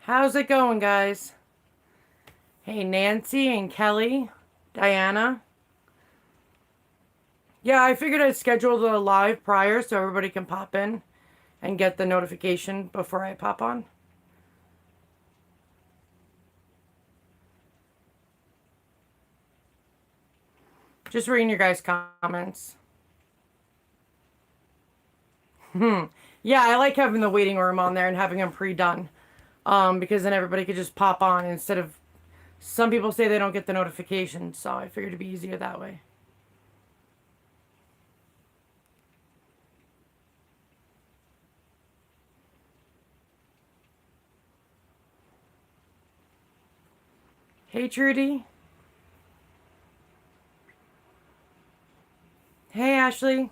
How's it going, guys? Hey, Nancy and Kelly, Diana. Yeah, I figured I'd schedule the live prior so everybody can pop in and get the notification before I pop on. Just reading your guys' comments. Yeah, I like having the waiting room on there and having them pre-done. Because then everybody could just pop on instead of some people say they don't get the notification, so I figured it'd be easier that way. Hey, Trudy. Hey, Ashley.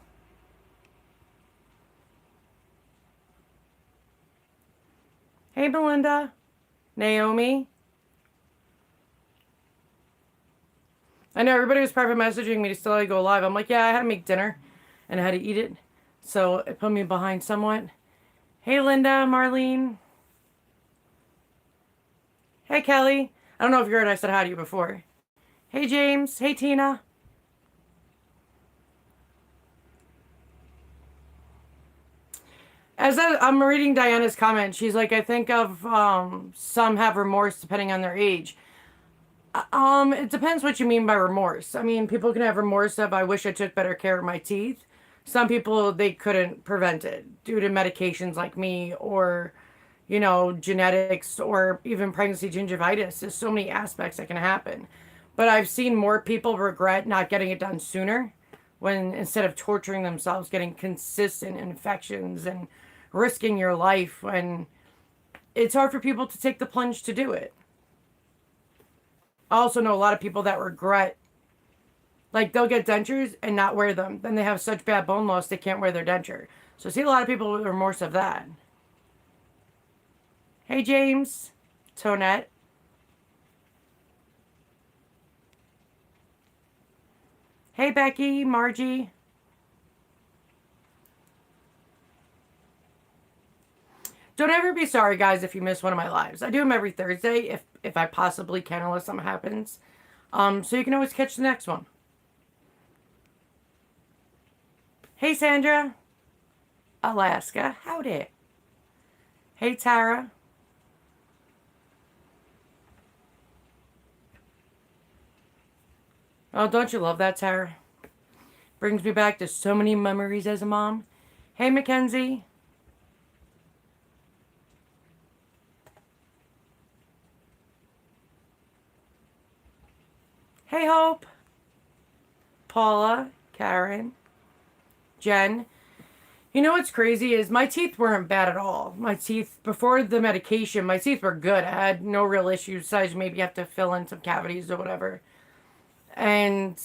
Hey, Belinda. Naomi. I know everybody was private messaging me to still let you go live. I'm like, yeah, I had to make dinner and I had to eat it. So it put me behind somewhat. Hey, Linda, Marlene. Hey, Kelly. I don't know if you heard I said hi to you before. Hey, James. Hey, Tina. I'm reading Diana's comment, she's like, I think of some have remorse depending on their age. It depends what you mean by remorse. I mean, people can have remorse of I wish I took better care of my teeth. Some people they couldn't prevent it due to medications like me or genetics or even pregnancy gingivitis. There's so many aspects that can happen. But I've seen more people regret not getting it done sooner when instead of torturing themselves getting consistent infections and risking your life when it's hard for people to take the plunge to do it. I also know a lot of people that regret, like they'll get dentures and not wear them. Then they have such bad bone loss they can't wear their denture. So I see a lot of people with remorse of that. Hey, James. Tonette. Hey, Becky. Margie. Don't ever be sorry, guys, if you miss one of my lives. I do them every Thursday if I possibly can, unless something happens. So you can always catch the next one. Hey, Sandra. Alaska. Howdy. Hey, Tara. Oh, don't you love that, Tara? Brings me back to so many memories as a mom. Hey, Mackenzie. Hey, Hope. Paula. Karen. Jen. You know what's crazy is my teeth weren't bad at all. My teeth, before the medication, my teeth were good. I had no real issues, besides maybe you have to fill in some cavities or whatever. And,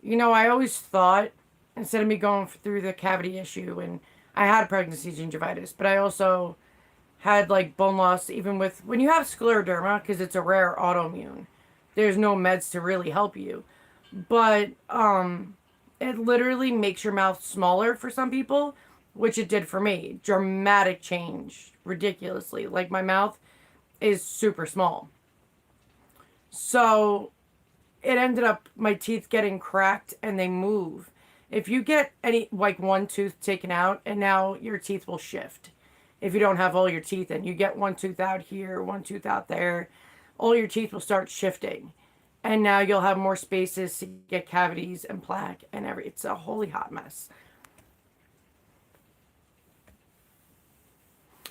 I always thought, instead of me going through the cavity issue, and I had pregnancy gingivitis, but I also had like bone loss, even with, when you have scleroderma, because it's a rare autoimmune, there's no meds to really help you. But, it literally makes your mouth smaller for some people, which it did for me. Dramatic change, ridiculously. Like my mouth is super small. So it ended up my teeth getting cracked and they move. If you get any like one tooth taken out and now your teeth will shift. If you don't have all your teeth in, you get one tooth out here, one tooth out there, all your teeth will start shifting. And now you'll have more spaces to get cavities and plaque and it's a holy hot mess.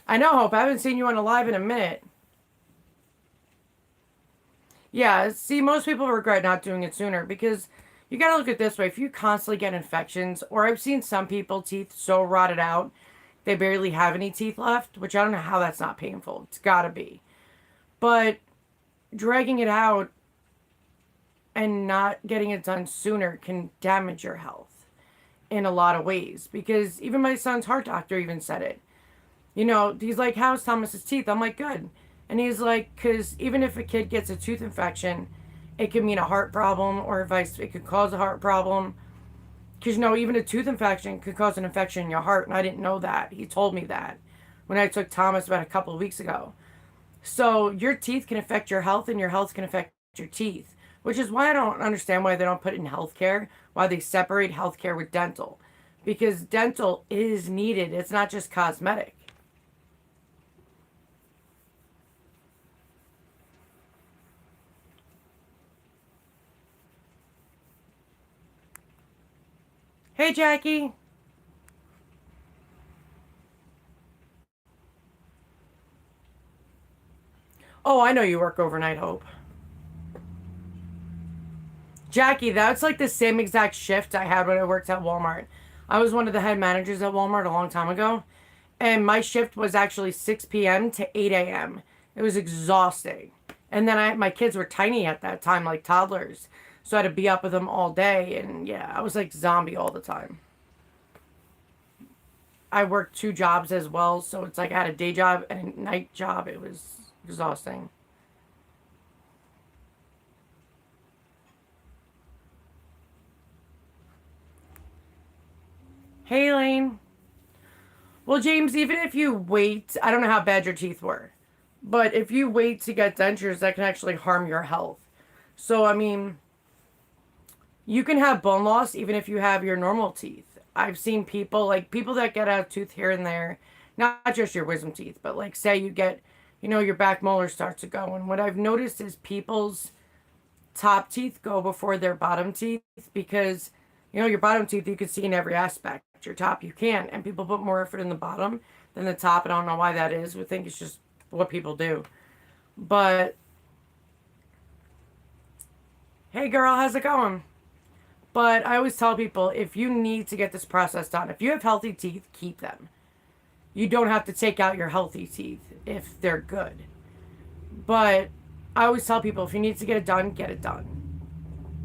I know, Hope. I haven't seen you on a live in a minute. Yeah, see, most people regret not doing it sooner because you got to look at it this way. If you constantly get infections, or I've seen some people teeth so rotted out, they barely have any teeth left, which I don't know how that's not painful. It's got to be. But dragging it out and not getting it done sooner can damage your health in a lot of ways. Because even my son's heart doctor even said it. He's like, how's Thomas's teeth? I'm like, good. And he's like, because even if a kid gets a tooth infection, it could mean a heart problem, or it could cause a heart problem. Because, even a tooth infection could cause an infection in your heart, and I didn't know that. He told me that when I took Thomas about a couple of weeks ago. So your teeth can affect your health and your health can affect your teeth, which is why I don't understand why they don't put it in healthcare, why they separate healthcare with dental. Because dental is needed. It's not just cosmetic. Hey, Jackie. Oh, I know you work overnight, Hope. Jackie, that's like the same exact shift I had when I worked at Walmart. I was one of the head managers at Walmart a long time ago, and my shift was actually 6 p.m. to 8 a.m. It was exhausting. And then my kids were tiny at that time, like toddlers. So I had to be up with them all day, and yeah, I was like zombie all the time. I worked two jobs as well, so it's like I had a day job and a night job. It was exhausting. Hey, Lane. Well, James, even if you wait, I don't know how bad your teeth were, but if you wait to get dentures, that can actually harm your health. So, I mean, you can have bone loss even if you have your normal teeth. I've seen people, like people that get out a tooth here and there, not just your wisdom teeth, but like say you get, your back molar starts to go. And what I've noticed is people's top teeth go before their bottom teeth because, your bottom teeth you can see in every aspect. Your top you can't. And people put more effort in the bottom than the top. I don't know why that is. I think it's just what people do. But hey girl, how's it going? But I always tell people if you need to get this process done, if you have healthy teeth, keep them. You don't have to take out your healthy teeth if they're good. But I always tell people if you need to get it done, get it done.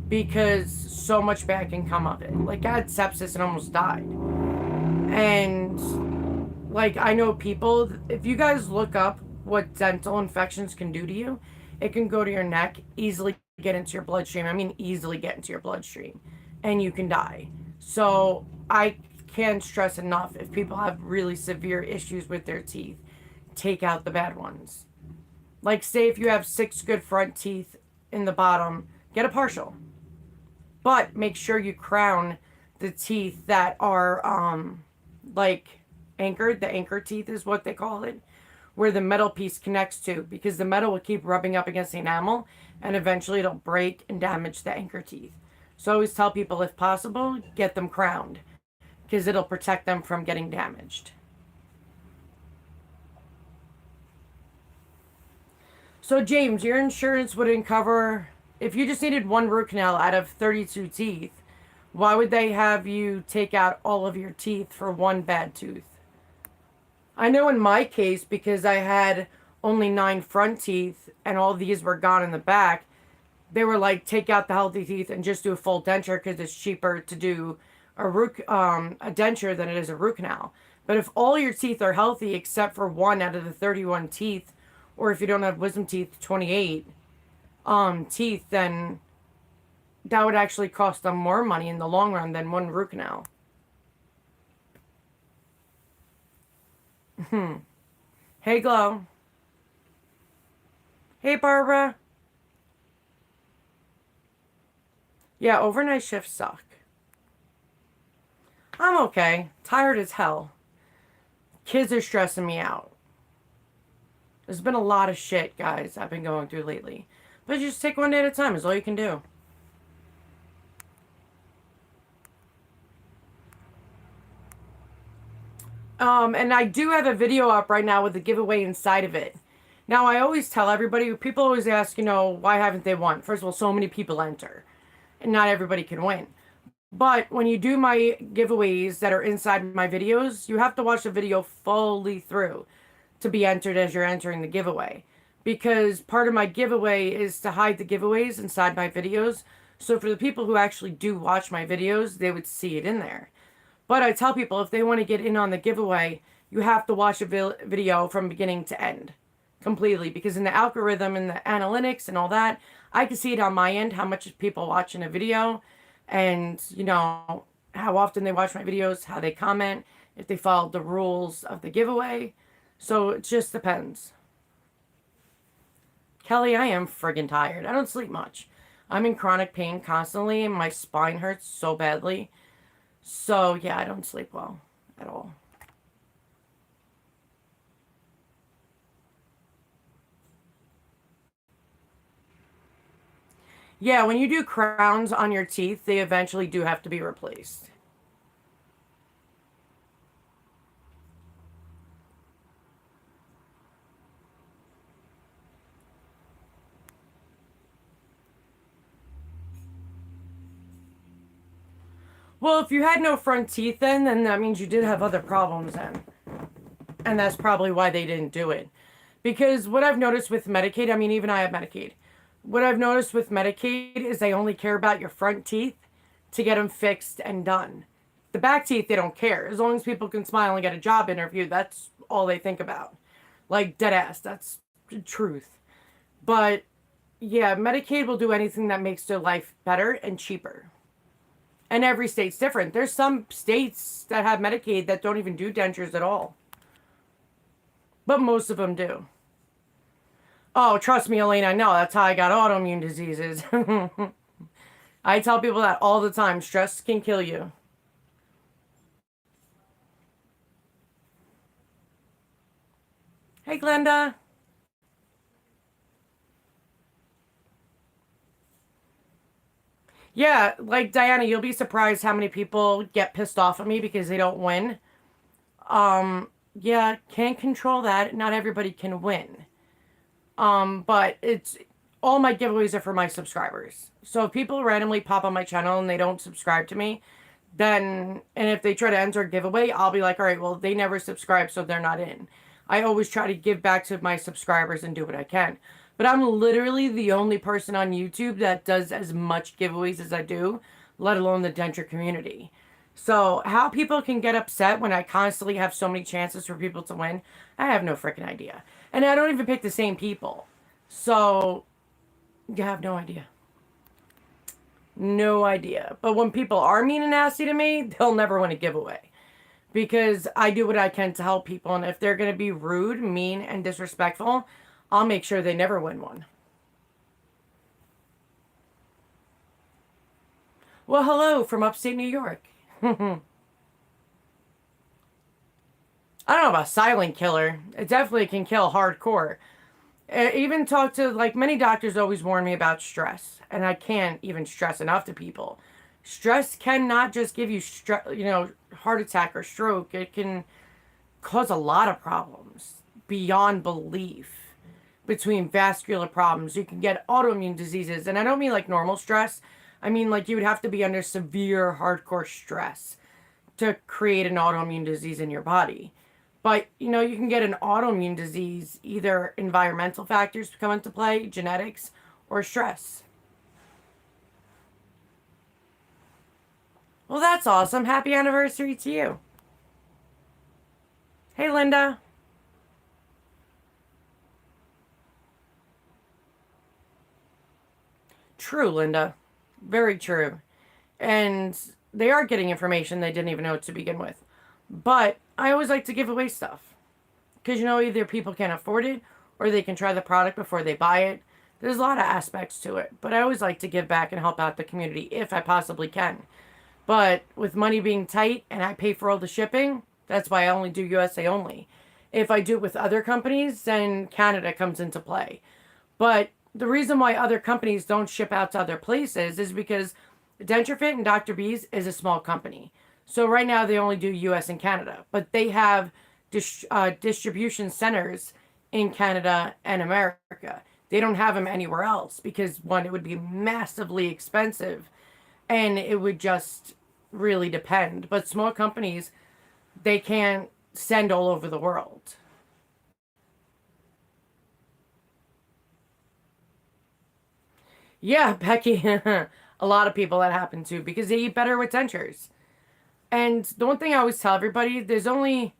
Because so much bad can come of it. Like I had sepsis and almost died. And like I know people, if you guys look up what dental infections can do to you, it can go to your neck, easily get into your bloodstream. I mean, easily get into your bloodstream, and you can die. So I can't stress enough if people have really severe issues with their teeth, take out the bad ones. Like, say if you have six good front teeth in the bottom, get a partial. But make sure you crown the teeth that are, like, anchored. The anchor teeth is what they call it, where the metal piece connects to, because the metal will keep rubbing up against the enamel and eventually it'll break and damage the anchor teeth. So I always tell people, if possible, get them crowned because it'll protect them from getting damaged. So, James, your insurance wouldn't cover if you just needed one root canal out of 32 teeth. Why would they have you take out all of your teeth for one bad tooth? I know in my case, because I had only 9 front teeth and all these were gone in the back, they were like, take out the healthy teeth and just do a full denture because it's cheaper to do a denture than it is a root canal. But if all your teeth are healthy except for one out of the 31 teeth, or if you don't have wisdom teeth, 28 teeth, then that would actually cost them more money in the long run than one root canal. Hey, Glow. Hey, Barbara. Yeah, overnight shifts suck. I'm okay. Tired as hell. Kids are stressing me out. There's been a lot of shit, guys, I've been going through lately. But you just take one day at a time is all you can do. And I do have a video up right now with the giveaway inside of it. Now, I always tell everybody, people always ask, why haven't they won? First of all, so many people enter, and not everybody can win. But when you do my giveaways that are inside my videos, you have to watch the video fully through to be entered as you're entering the giveaway. Because part of my giveaway is to hide the giveaways inside my videos. So for the people who actually do watch my videos, they would see it in there. But I tell people if they want to get in on the giveaway, you have to watch a video from beginning to end completely. Because in the algorithm and the analytics and all that, I can see it on my end how much people watch in a video and, how often they watch my videos, how they comment, if they follow the rules of the giveaway. So it just depends. Kelly, I am friggin' tired. I don't sleep much. I'm in chronic pain constantly, and my spine hurts so badly. So, yeah, I don't sleep well at all. Yeah, when you do crowns on your teeth, they eventually do have to be replaced. Well, if you had no front teeth then that means you did have other problems then. And that's probably why they didn't do it. Because what I've noticed with Medicaid, I mean, even I have Medicaid. What I've noticed with Medicaid is they only care about your front teeth to get them fixed and done. The back teeth, they don't care. As long as people can smile and get a job interview, that's all they think about. Like, dead ass. That's the truth. But yeah, Medicaid will do anything that makes their life better and cheaper. And every state's different. There's some states that have Medicaid that don't even do dentures at all. But most of them do. Oh, trust me, Elaine, I know. That's how I got autoimmune diseases. I tell people that all the time. Stress can kill you. Hey, Glenda. Yeah, like Diana, you'll be surprised how many people get pissed off at me because they don't win. Yeah, can't control that. Not everybody can win. But it's all my giveaways are for my subscribers. So if people randomly pop on my channel and they don't subscribe to me, then and if they try to enter a giveaway, I'll be like, all right, well, they never subscribe, so they're not in. I always try to give back to my subscribers and do what I can. But I'm literally the only person on YouTube that does as much giveaways as I do, let alone the denture community. So how people can get upset when I constantly have so many chances for people to win, I have no freaking idea. And I don't even pick the same people. So you have no idea. No idea. But when people are mean and nasty to me, they'll never win a giveaway. Because I do what I can to help people. And if they're going to be rude, mean, and disrespectful, I'll make sure they never win one. Well, hello from upstate New York. I don't know about silent killer. It definitely can kill hardcore. Even talk to, like, many doctors always warn me about stress. And I can't even stress enough to people. Stress cannot just give you, heart attack or stroke. It can cause a lot of problems beyond belief. Between vascular problems, you can get autoimmune diseases. And I don't mean like normal stress. I mean like you would have to be under severe hardcore stress to create an autoimmune disease in your body. But, you can get an autoimmune disease, either environmental factors come into play, genetics, or stress. Well, that's awesome. Happy anniversary to you. Hey, Linda. True, Linda. Very true. And they are getting information they didn't even know to begin with. But I always like to give away stuff. Because, either people can't afford it or they can try the product before they buy it. There's a lot of aspects to it. But I always like to give back and help out the community if I possibly can. But with money being tight and I pay for all the shipping, that's why I only do USA only. If I do it with other companies, then Canada comes into play. But the reason why other companies don't ship out to other places is because DentureFit and Dr. B's is a small company. So right now they only do US and Canada. But they have distribution centers in Canada and America. They don't have them anywhere else because, one, it would be massively expensive and it would just really depend. But small companies, they can't send all over the world. Yeah, Becky, a lot of people that happen to because they eat better with dentures. And the one thing I always tell everybody, there's only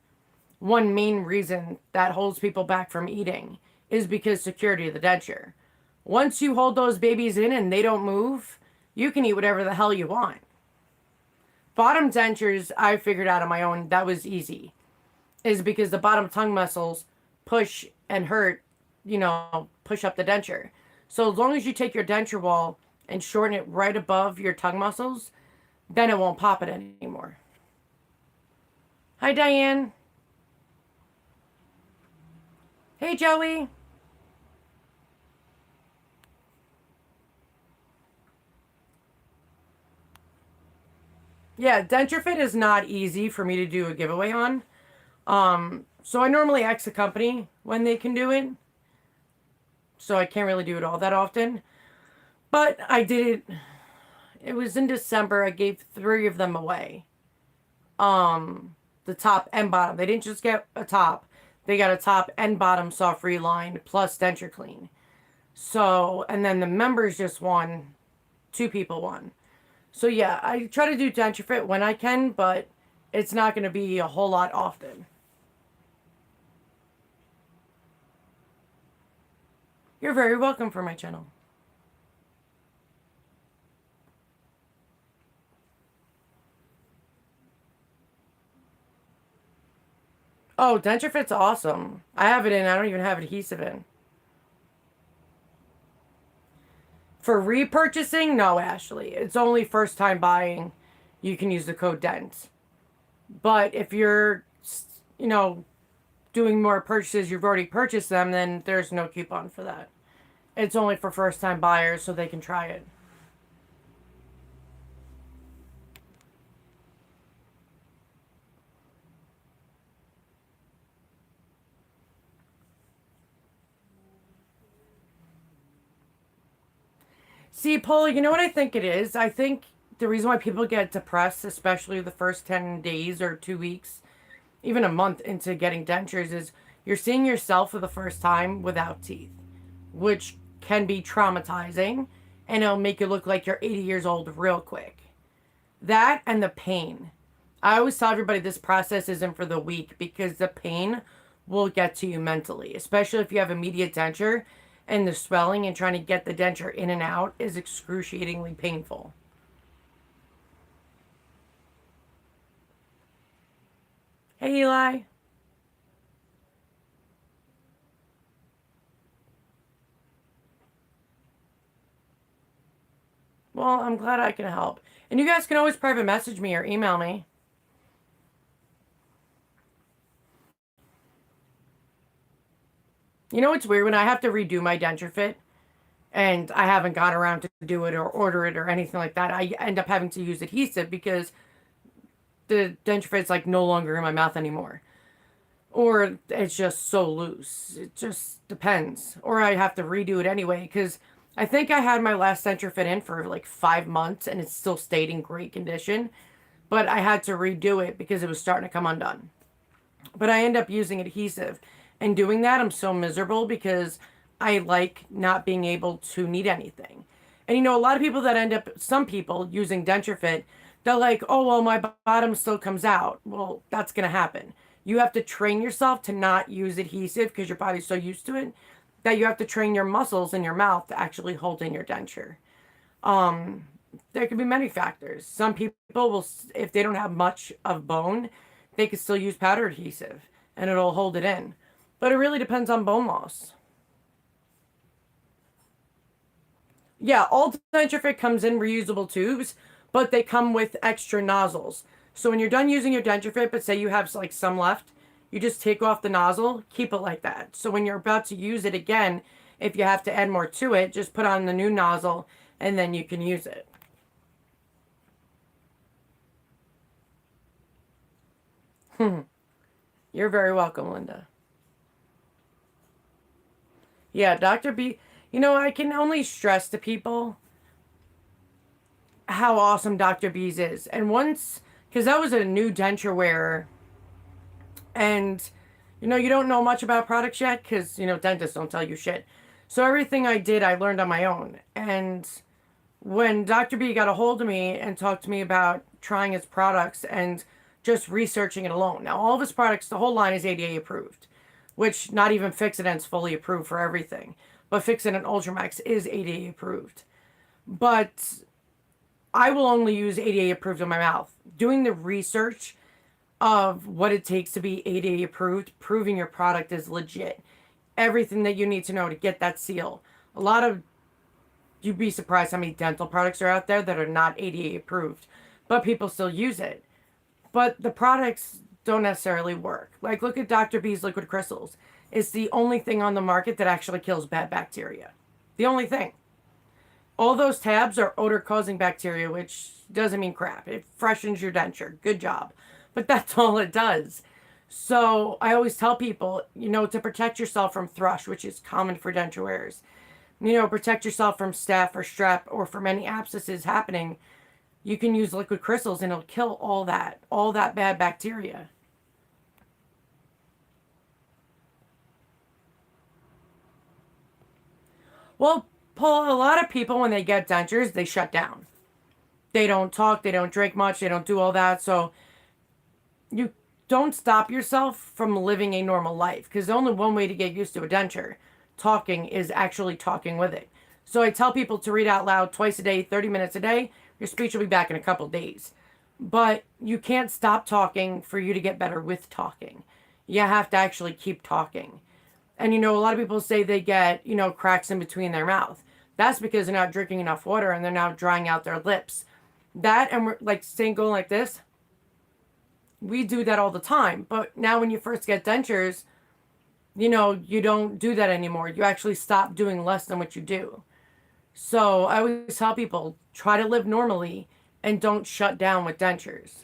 one main reason that holds people back from eating is because security of the denture. Once you hold those babies in and they don't move, you can eat whatever the hell you want. Bottom dentures, I figured out on my own, that was easy. Is because the bottom tongue muscles push and hurt push up the denture. So as long as you take your denture wall and shorten it right above your tongue muscles, then it won't pop it anymore. Hi, Diane. Hey, Joey. Yeah, denture fit is not easy for me to do a giveaway on. So I normally ask the company when they can do it. So I can't really do it all that often. But I did it. It was in December. I gave 3 of them away. The top and bottom. They didn't just get a top. They got a top and bottom soft reline plus denture clean. So, and then the members just won. 2 people won. So yeah, I try to do denture fit when I can, but it's not going to be a whole lot often. You're very welcome for my channel. Oh, denture fit's awesome. I have it in. I don't even have adhesive in. For repurchasing, no, Ashley. It's only first time buying. You can use the code DENT. But if you're, you know, doing more purchases, you've already purchased them, then there's no coupon for that. It's only for first time buyers so they can try it. See, Paul, you know what I think it is? I think the reason why people get depressed, especially the first 10 days or 2 weeks, even a month into getting dentures, is you're seeing yourself for the first time without teeth, which can be traumatizing and it'll make you look like you're 80 years old real quick. That and the pain. I always tell everybody this process isn't for the weak because the pain will get to you mentally, especially if you have immediate denture, and the swelling and trying to get the denture in and out is excruciatingly painful. Hey, Eli. Well, I'm glad I can help. And you guys can always private message me or email me. You know what's weird? When I have to redo my denture fit and I haven't gone around to do it or order it or anything like that, I end up having to use adhesive because the denture fit's like no longer in my mouth anymore. Or it's just so loose. It just depends. Or I have to redo it anyway because I think I had my last denture fit in for like 5 months and it still stayed in great condition. But I had to redo it because it was starting to come undone. But I end up using adhesive. And doing that, I'm so miserable because I like not being able to knead anything. And a lot of people that end up, some people using denture fit, they're like, oh, well, my bottom still comes out. Well, that's going to happen. You have to train yourself to not use adhesive because your body's so used to it that you have to train your muscles in your mouth to actually hold in your denture. There could be many factors. Some people will, if they don't have much of bone, they could still use powder adhesive and it'll hold it in. But it really depends on bone loss. Yeah, all denture fit comes in reusable tubes, but they come with extra nozzles. So when you're done using your denture fit, but say you have like some left, you just take off the nozzle, keep it like that. So when you're about to use it again, if you have to add more to it, just put on the new nozzle and then you can use it. You're very welcome, Linda. Yeah, Dr. B, I can only stress to people how awesome Dr. B's is. And once, because that was a new denture wearer, and you don't know much about products yet because dentists don't tell you shit. So everything I did, I learned on my own. And when Dr. B got a hold of me and talked to me about trying his products and just researching it alone. Now, all of his products, the whole line is ADA approved, which not even Fixodent's fully approved for everything. But Fixodent Ultramax is ADA approved. But I will only use ADA approved in my mouth. Doing the research of what it takes to be ADA approved, proving your product is legit, everything that you need to know to get that seal. A lot of, you'd be surprised how many dental products are out there that are not ADA approved, but people still use it. But the products don't necessarily work. Like, look at Dr. B's liquid crystals. It's the only thing on the market that actually kills bad bacteria. The only thing. All those tabs are odor causing bacteria, which doesn't mean crap. It freshens your denture. Good job. But that's all it does. So I always tell people, to protect yourself from thrush, which is common for denture wearers, protect yourself from staph or strep or from any abscesses happening, you can use liquid crystals and it'll kill all that bad bacteria. Well, Paul, a lot of people, when they get dentures, they shut down. They don't talk, they don't drink much, they don't do all that. So you don't stop yourself from living a normal life, because only one way to get used to a denture, talking, is actually talking with it. So I tell people to read out loud twice a day, 30 minutes a day. Your speech will be back in a couple of days. But you can't stop talking for you to get better with talking. You have to actually keep talking. And a lot of people say they get, cracks in between their mouth. That's because they're not drinking enough water and they're now drying out their lips. That, and we're like saying going like this, we do that all the time. But now when you first get dentures, you don't do that anymore. You actually stop doing less than what you do. So I always tell people, try to live normally and don't shut down with dentures.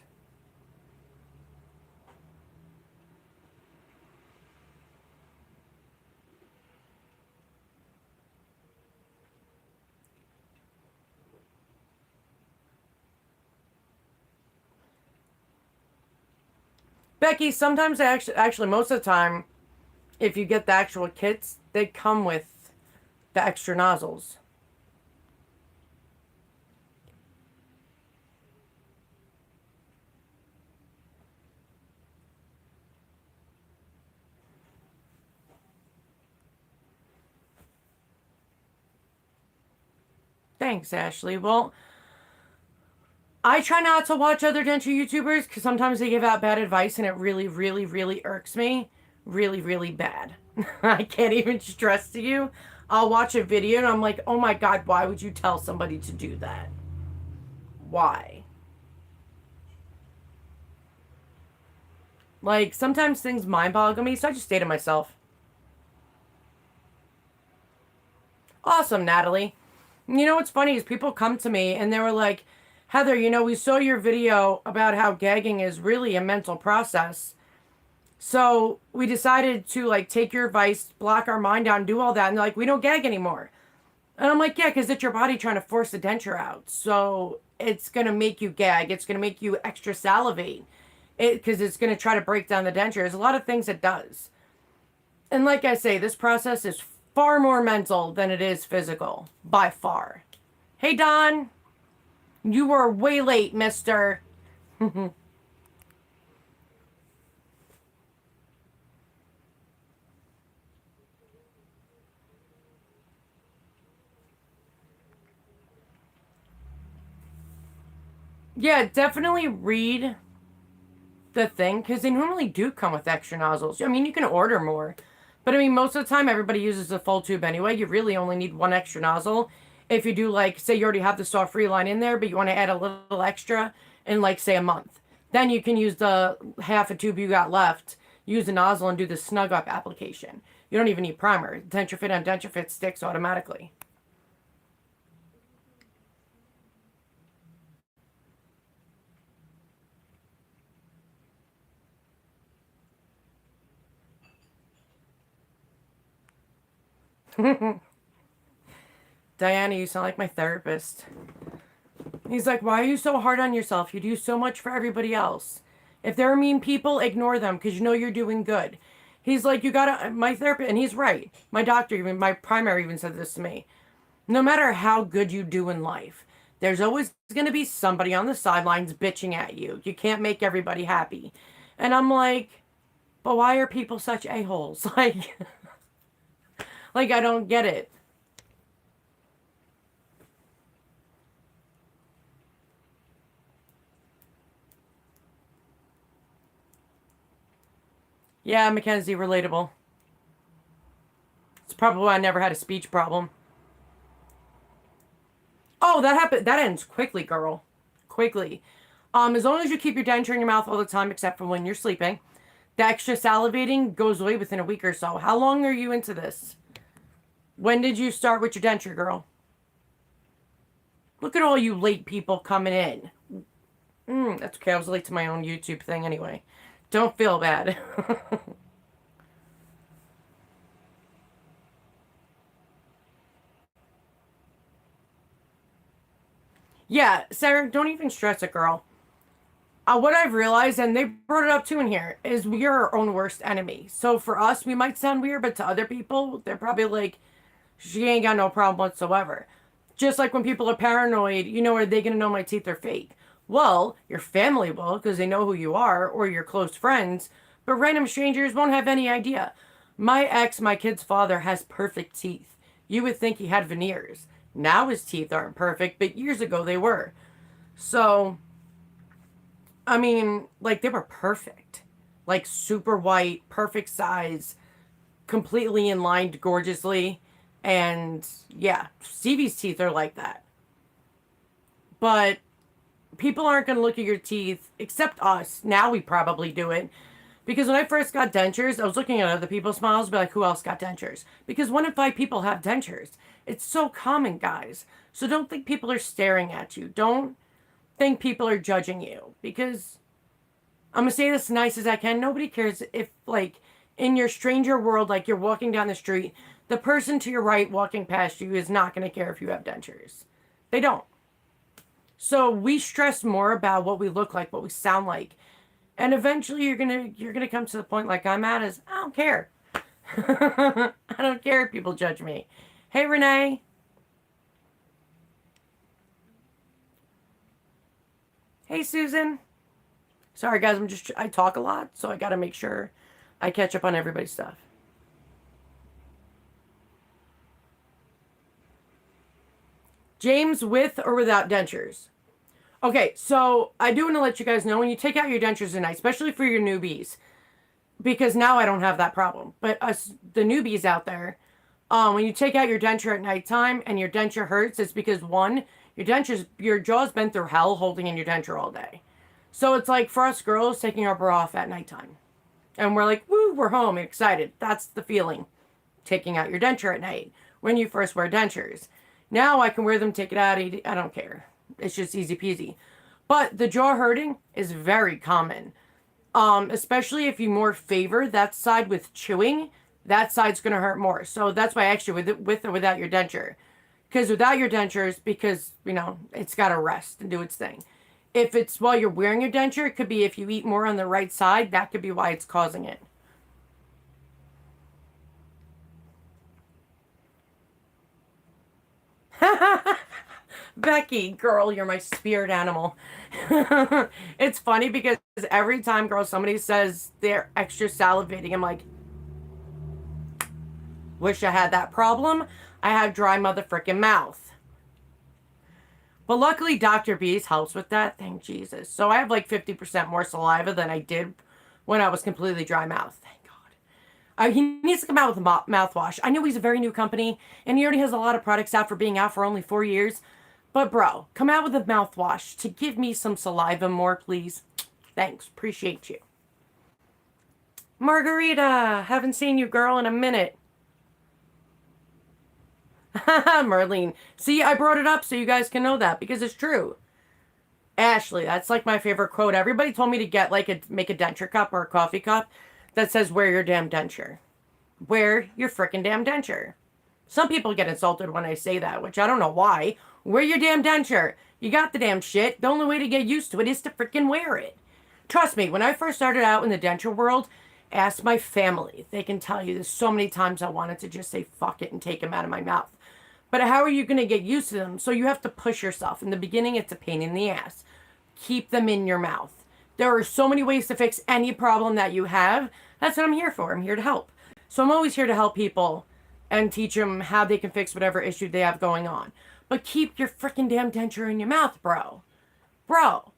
Becky, sometimes actually most of the time, if you get the actual kits, they come with the extra nozzles. Thanks, Ashley. Well, I try not to watch other dental YouTubers because sometimes they give out bad advice and it really, really, really irks me. Really, really bad. I can't even stress to you. I'll watch a video and I'm like, oh my God, why would you tell somebody to do that? Why? Like, sometimes things mind boggle me, so I just stay to myself. Awesome, Natalie. What's funny is people come to me and they were like, Heather, we saw your video about how gagging is really a mental process. So we decided to like take your advice, block our mind out, and do all that. And they're like, we don't gag anymore. And I'm like, yeah, because it's your body trying to force the denture out. So it's going to make you gag. It's going to make you extra salivate. Because it's going to try to break down the denture. There's a lot of things it does. And like I say, this process is far more mental than it is physical. By far. Hey, Don. You were way late, mister. Yeah, definitely read the thing because they normally do come with extra nozzles. I mean, you can order more, but I mean, most of the time everybody uses the full tube anyway. You really only need one extra nozzle. If you do, like, say you already have the Saw Free line in there, but you want to add a little extra in, like, say a month, then you can use the half a tube you got left, use the nozzle and do the snug up application. You don't even need primer. Denture Fit on Denture Fit sticks automatically. Diana, you sound like my therapist. He's like, why are you so hard on yourself? You do so much for everybody else. If there are mean people, ignore them because you know you're doing good. He's like, you gotta, my therapist, and he's right. My doctor, even, my primary even said this to me. No matter how good you do in life, there's always going to be somebody on the sidelines bitching at you. You can't make everybody happy. And I'm like, but why are people such a-holes? Like I don't get it. Yeah, Mackenzie, relatable. probably why I never had a speech problem. Oh, that happened. That ends quickly, girl. Quickly. As long as you keep your denture in your mouth all the time, except for when you're sleeping, the extra salivating goes away within a week or so. How long are you into this? When did you start with your denture, girl? Look at all you late people coming in. That's okay. I was late to my own YouTube thing anyway. Don't feel bad. Yeah, Sarah, don't even stress it, girl. What I've realized, and they brought it up too in here, is we are our own worst enemy. So for us, we might sound weird, but to other people, they're probably like, she ain't got no problem whatsoever. Just like when people are paranoid, are they going to know my teeth are fake? Well, your family will, because they know who you are, or your close friends, but random strangers won't have any idea. My ex, my kid's father, has perfect teeth. You would think he had veneers. Now his teeth aren't perfect, but years ago they were. So, I mean, like, they were perfect. Like, super white, perfect size, completely in lined gorgeously. And yeah, Stevie's teeth are like that. But people aren't going to look at your teeth, except us. Now we probably do it. Because when I first got dentures, I was looking at other people's smiles, be like, who else got dentures? Because 1 in 5 people have dentures. It's so common, guys. So don't think people are staring at you. Don't think people are judging you. Because I'm going to say this as nice as I can. Nobody cares if, like, in your stranger world, like you're walking down the street, the person to your right walking past you is not going to care if you have dentures. They don't. So we stress more about what we look like, what we sound like. And eventually you're gonna come to the point like I'm at is I don't care. I don't care if people judge me. Hey Renee. Hey Susan. Sorry guys, I talk a lot, so I gotta make sure I catch up on everybody's stuff. James, with or without dentures? Okay, so I do want to let you guys know when you take out your dentures at night, especially for your newbies, because now I don't have that problem. But us, the newbies out there, when you take out your denture at nighttime and your denture hurts, it's because one, your jaw's been through hell holding in your denture all day. So it's like for us girls taking our bra off at nighttime, and we're like, woo, we're home, excited. That's the feeling, taking out your denture at night when you first wear dentures. Now I can wear them, take it out, I don't care. It's just easy peasy. But the jaw hurting is very common. Especially if you more favor that side with chewing, that side's going to hurt more. So that's why I asked you with or without your denture. Because without your dentures, because, it's got to rest and do its thing. If it's while you're wearing your denture, it could be if you eat more on the right side, that could be why it's causing it. Becky, girl, you're my spirit animal. It's funny because every time, girl, somebody says they're extra salivating, I'm like, wish I had that problem. I have dry motherfucking mouth. But luckily, Dr. B's helps with that. Thank Jesus. So I have like 50% more saliva than I did when I was completely dry mouth. Thank God. He needs to come out with a mouthwash. I know he's a very new company, and he already has a lot of products out for being out for only 4 years. But bro, come out with a mouthwash to give me some saliva more, please. Thanks. Appreciate you. Margarita, haven't seen you, girl, in a minute. Merlene. See, I brought it up so you guys can know that because it's true. Ashley, that's like my favorite quote. Everybody told me to get make a denture cup or a coffee cup that says, wear your damn denture. Wear your frickin' damn denture. Some people get insulted when I say that, which I don't know why. Wear your damn denture. You got the damn shit. The only way to get used to it is to freaking wear it. Trust me, when I first started out in the denture world, ask my family. They can tell you there's so many times I wanted to just say fuck it and take them out of my mouth. But how are you going to get used to them? So you have to push yourself. In the beginning, it's a pain in the ass. Keep them in your mouth. There are so many ways to fix any problem that you have. That's what I'm here for. I'm here to help. So I'm always here to help people and teach them how they can fix whatever issue they have going on. But keep your freaking damn denture in your mouth, bro. Bro,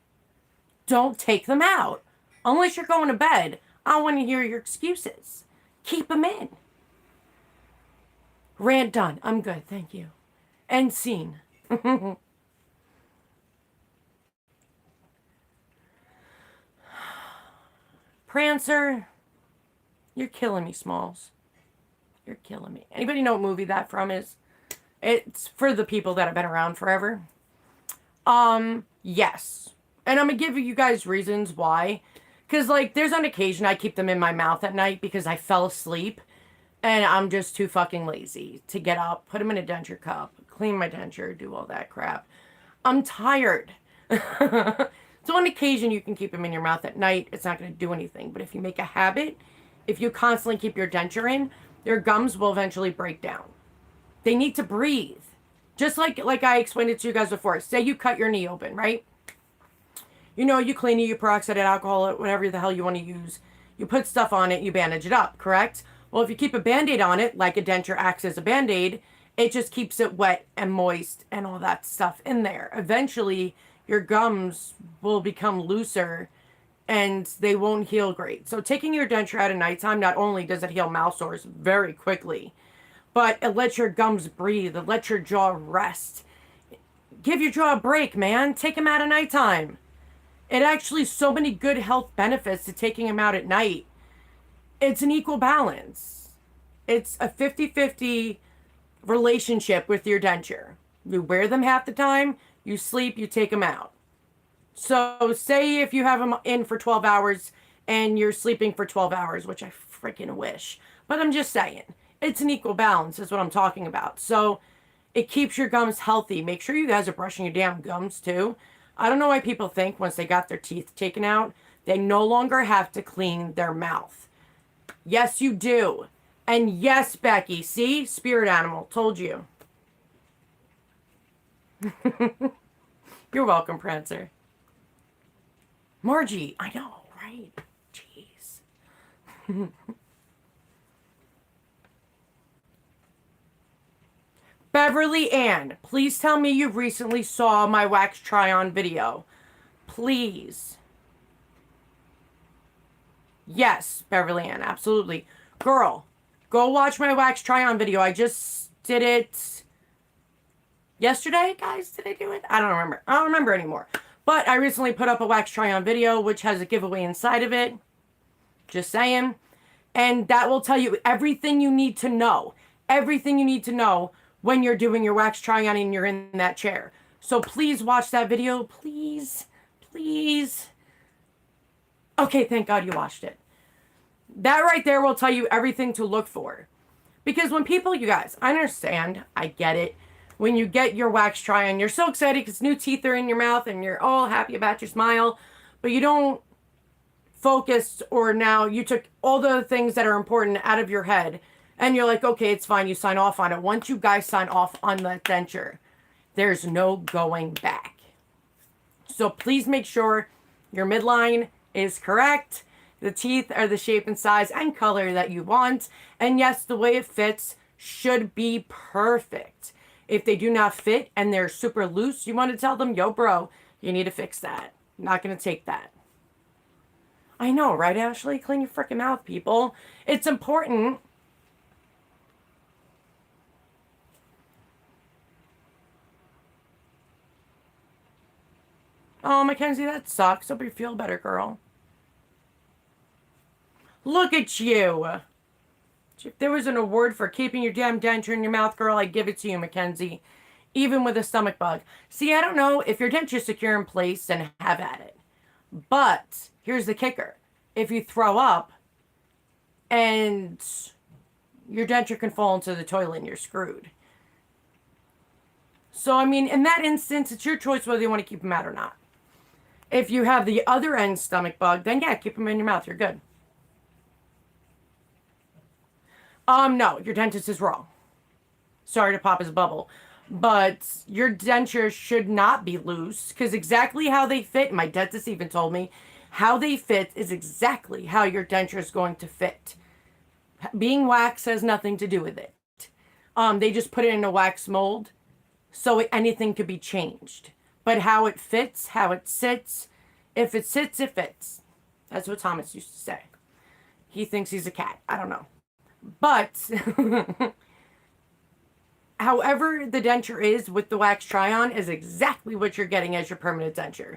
don't take them out. Unless you're going to bed, I want to hear your excuses. Keep them in. Rant done. I'm good. Thank you. End scene. Prancer, you're killing me, Smalls. You're killing me. Anybody know what movie that from is? It's for the people that have been around forever. Yes. And I'm gonna give you guys reasons why. Because, like, there's on occasion I keep them in my mouth at night because I fell asleep and I'm just too fucking lazy to get up, put them in a denture cup, clean my denture, do all that crap. I'm tired. So on occasion you can keep them in your mouth at night. It's not going to do anything. But if you make a habit, if you constantly keep your denture in, your gums will eventually break down. They need to breathe. Just like I explained it to you guys before. Say you cut your knee open, right? You know, you clean it, you peroxide it, alcohol it, whatever the hell you want to use. You put stuff on it, you bandage it up, correct? Well, if you keep a Band-Aid on it, like a denture acts as a Band-Aid, it just keeps it wet and moist and all that stuff in there. Eventually, your gums will become looser and they won't heal great. So taking your denture out at nighttime, not only does it heal mouth sores very quickly, but it lets your gums breathe. It lets your jaw rest. Give your jaw a break, man. Take them out at nighttime. It actually so many good health benefits to taking them out at night. It's an equal balance. It's a 50-50 relationship with your denture. You wear them half the time, you sleep, you take them out. So say if you have them in for 12 hours and you're sleeping for 12 hours, which I freaking wish. But I'm just saying, it's an equal balance is what I'm talking about. So it keeps your gums healthy. Make sure you guys are brushing your damn gums too. I don't know why people think once they got their teeth taken out, they no longer have to clean their mouth. Yes, you do. And yes, Becky, see? Spirit animal, told you. You're welcome, Prancer. Margie, I know, right? Jeez. Beverly Ann, please tell me you recently saw my wax try-on video. Please. Yes, Beverly Ann, absolutely. Girl, go watch my wax try-on video. I just did it yesterday, guys. Did I do it? I don't remember. I don't remember anymore. But I recently put up a wax try-on video, which has a giveaway inside of it. Just saying. And that will tell you everything you need to know. Everything you need to know when you're doing your wax try-on and you're in that chair. So please watch that video. Please. Please. Okay, thank God you watched it. That right there will tell you everything to look for. Because when people, you guys, I understand. I get it. When you get your wax try-on, you're so excited because new teeth are in your mouth and you're all happy about your smile. But you don't focus, or now you took all the things that are important out of your head. And you're like, okay, it's fine. You sign off on it. Once you guys sign off on that denture, there's no going back. So please make sure your midline is correct. The teeth are the shape and size and color that you want. And yes, the way it fits should be perfect. If they do not fit and they're super loose, you want to tell them, yo, bro, you need to fix that. I'm not going to take that. I know, right, Ashley? Clean your freaking mouth, people. It's important. Oh, Mackenzie, that sucks. Hope you feel better, girl. Look at you. If there was an award for keeping your damn denture in your mouth, girl, I'd give it to you, Mackenzie. Even with a stomach bug. See, I don't know if your denture's secure in place, then have at it. But here's the kicker. If you throw up and your denture can fall into the toilet and you're screwed. So, I mean, in that instance, it's your choice whether you want to keep them out or not. If you have the other end stomach bug, then yeah, keep them in your mouth. You're good. No, your dentist is wrong. Sorry to pop his bubble. But your denture should not be loose, because exactly how they fit, my dentist even told me, how they fit is exactly how your denture is going to fit. Being wax has nothing to do with it. They just put it in a wax mold, so anything could be changed. But how it fits, how it sits, if it sits, it fits. That's what Thomas used to say. He thinks he's a cat. I don't know. But however the denture is with the wax try-on is exactly what you're getting as your permanent denture.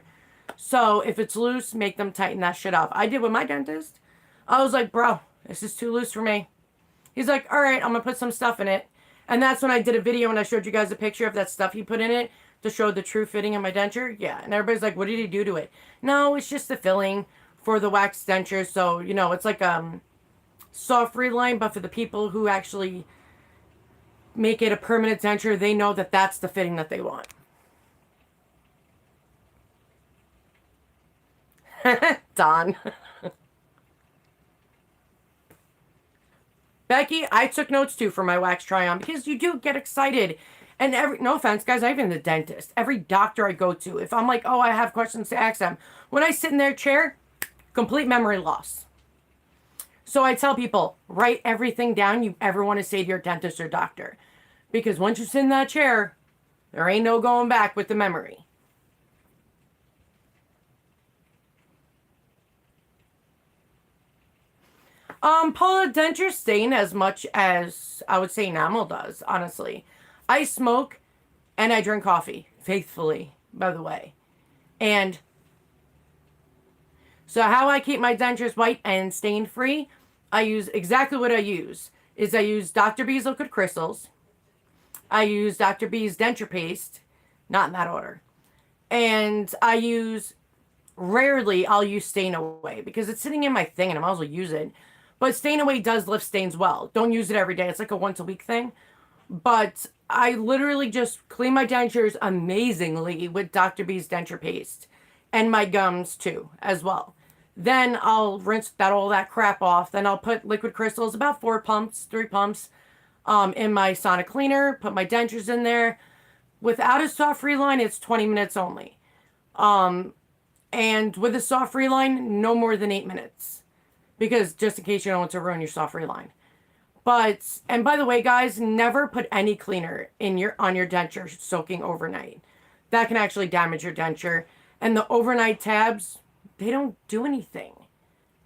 So if it's loose, make them tighten that shit up. I did with my dentist. I was like, bro, this is too loose for me. He's like, all right, I'm going to put some stuff in it. And that's when I did a video and I showed you guys a picture of that stuff he put in it to show the true fitting of my denture. Yeah, and everybody's like, what did he do to it? No, it's just the filling for the wax denture. So, you know, it's like soft reline, but for the people who actually make it a permanent denture, they know that that's the fitting that they want. Don. Becky, I took notes too for my wax try-on because you do get excited. And no offense, guys, not even the dentist. Every doctor I go to, if I'm like, oh, I have questions to ask them, when I sit in their chair, complete memory loss. So I tell people, write everything down you ever want to say to your dentist or doctor. Because once you sit in that chair, there ain't no going back with the memory. Paula, dentures stain as much as I would say enamel does, honestly. I smoke and I drink coffee, faithfully, by the way. And so how I keep my dentures white and stain free, I use exactly what I use. I use Dr. B's Liquid Crystals. I use Dr. B's denture paste, not in that order. And rarely I'll use Stain Away because it's sitting in my thing and I might as well use it. But Stain Away does lift stains well. Don't use it every day. It's like a once a week thing. But I literally just clean my dentures amazingly with Dr. B's denture paste. And my gums too, as well. Then I'll rinse all that crap off. Then I'll put liquid crystals, about 3 pumps, in my Sonic cleaner. Put my dentures in there. Without a soft reline, it's 20 minutes only. And with a soft reline, no more than 8 minutes. Because just in case you don't want to ruin your soft reline. But, and by the way, guys, never put any cleaner on your denture soaking overnight. That can actually damage your denture. And the overnight tabs, they don't do anything.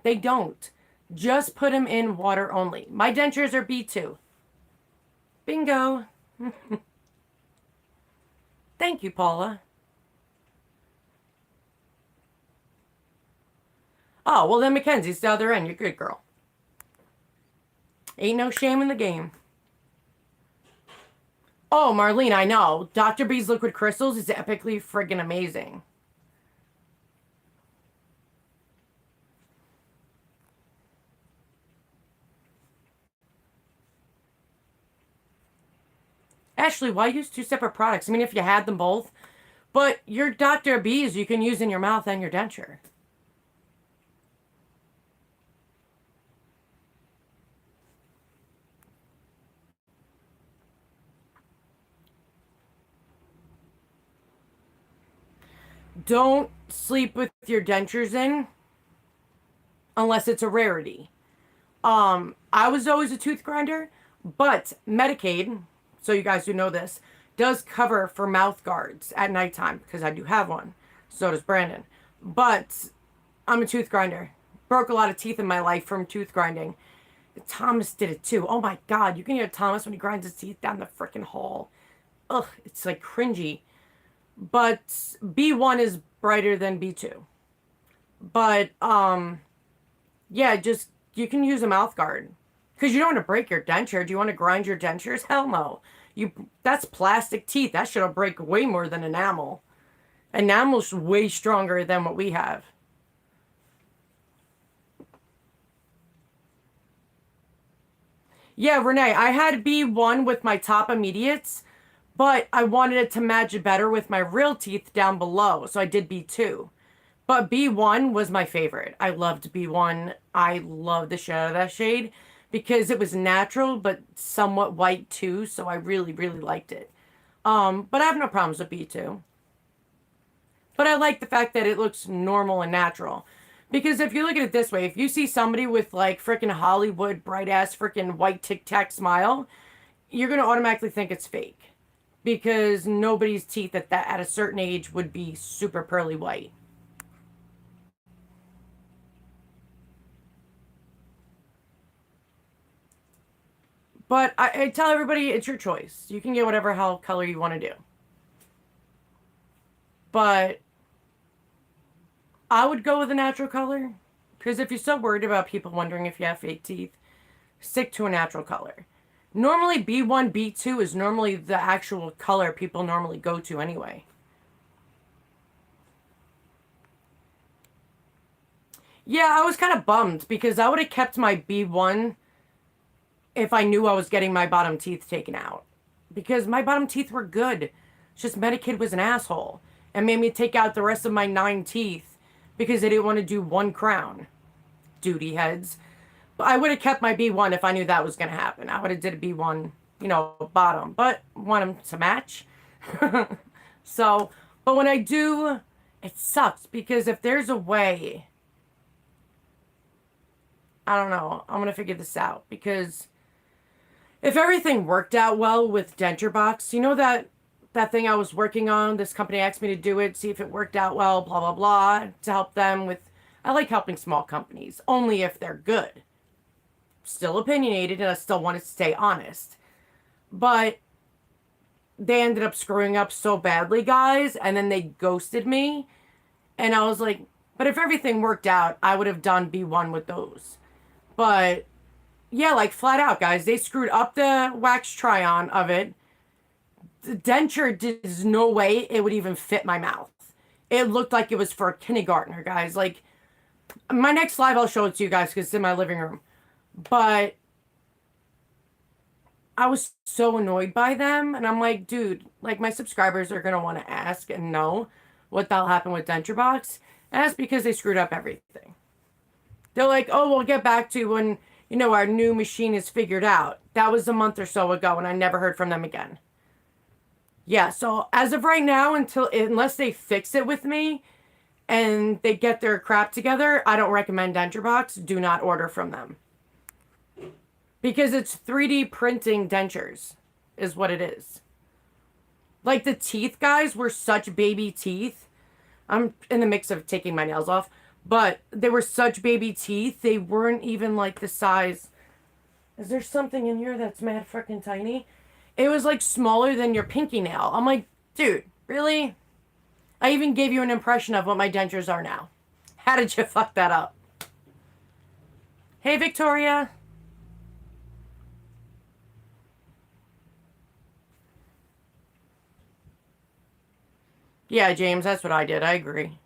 They don't. Just put them in water only. My dentures are B2. Bingo. Thank you, Paula. Oh, well then Mackenzie's the other end. You're good, girl. Ain't no shame in the game. Oh, Marlene, I know. Dr. B's Liquid Crystals is epically friggin' amazing. Ashley, why use 2 separate products? I mean, if you had them both. But your Dr. B's you can use in your mouth and your denture. Don't sleep with your dentures in unless it's a rarity. I was always a tooth grinder, but Medicaid, so you guys who know this, does cover for mouth guards at nighttime because I do have one. So does Brandon. But I'm a tooth grinder. Broke a lot of teeth in my life from tooth grinding. Thomas did it too. Oh my God, you can hear Thomas when he grinds his teeth down the freaking hall. Ugh, it's like cringy. But B1 is brighter than B2. But, yeah, just, you can use a mouth guard. Because you don't want to break your denture. Do you want to grind your dentures? Hell no. That's plastic teeth. That shit'll break way more than enamel. Enamel's way stronger than what we have. Yeah, Renee, I had B1 with my top immediates, but I wanted it to match better with my real teeth down below, so I did B2. But B1 was my favorite. I loved B1. I loved the shit out of that shade because it was natural, but somewhat white too, so I really, really liked it. But I have no problems with B2. But I like the fact that it looks normal and natural. Because if you look at it this way, if you see somebody with like freaking Hollywood bright ass freaking white tic tac smile, you're going to automatically think it's fake. Because nobody's teeth at a certain age would be super pearly white. But I tell everybody it's your choice. You can get whatever hell color you want to do. But I would go with a natural color. Because if you're so worried about people wondering if you have fake teeth, stick to a natural color. Normally, B1, B2 is normally the actual color people normally go to anyway. Yeah, I was kind of bummed because I would have kept my B1 if I knew I was getting my bottom teeth taken out. Because my bottom teeth were good. It's just Medikid was an asshole and made me take out the rest of my 9 teeth because they didn't want to do one crown. Duty heads. But I would have kept my B1 if I knew that was going to happen. I would have did a B1, bottom. But want them to match. So, but when I do, it sucks because if there's a way, I don't know, I'm going to figure this out because if everything worked out well with Denture Box, that thing I was working on, this company asked me to do it, see if it worked out well, blah, blah, blah, to help them with, I like helping small companies, only if they're good. Still opinionated, and I still want to stay honest. But they ended up screwing up so badly, guys, and then they ghosted me. And I was like, but if everything worked out, I would have done B1 with those. But yeah, like flat out, guys, they screwed up the wax try-on of it. The denture, there's no way it would even fit my mouth. It looked like it was for a kindergartner, guys. Like, my next live, I'll show it to you guys because it's in my living room. But I was so annoyed by them. And I'm like, dude, like, my subscribers are going to want to ask and know what that'll happen with Denture Box. And that's because they screwed up everything. They're like, oh, we'll get back to you when, our new machine is figured out. That was a month or so ago, and I never heard from them again. Yeah, so as of right now, unless they fix it with me and they get their crap together, I don't recommend Denture Box. Do not order from them. Because it's 3D printing dentures, is what it is. Like, the teeth, guys, were such baby teeth. I'm in the mix of taking my nails off. But they were such baby teeth, they weren't even, like, the size. Is there something in here that's mad freaking tiny? It was, like, smaller than your pinky nail. I'm like, dude, really? I even gave you an impression of what my dentures are now. How did you fuck that up? Hey, Victoria. Yeah, James, that's what I did. I agree.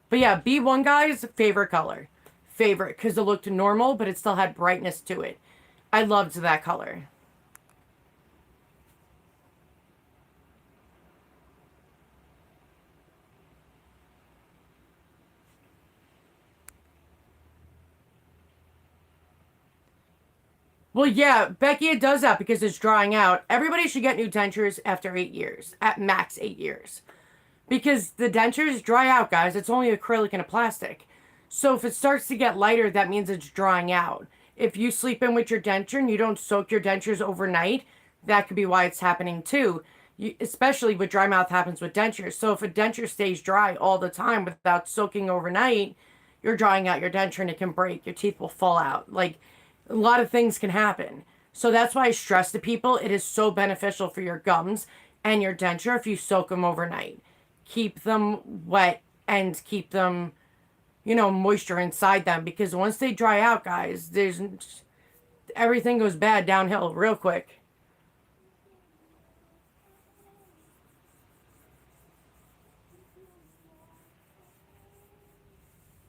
But yeah, B1, guys, favorite color. Favorite, because it looked normal, but it still had brightness to it. I loved that color. Well, yeah, Becky, it does that because it's drying out. Everybody should get new dentures after 8 years. At max 8 years. Because the dentures dry out, guys. It's only acrylic and a plastic. So if it starts to get lighter, that means it's drying out. If you sleep in with your denture and you don't soak your dentures overnight, that could be why it's happening too. Especially with dry mouth happens with dentures. So if a denture stays dry all the time without soaking overnight, you're drying out your denture and it can break. Your teeth will fall out. Like, a lot of things can happen. So that's why I stress to people, it is so beneficial for your gums and your denture if you soak them overnight. Keep them wet and keep them, moisture inside them, because once they dry out, guys, everything goes bad downhill real quick.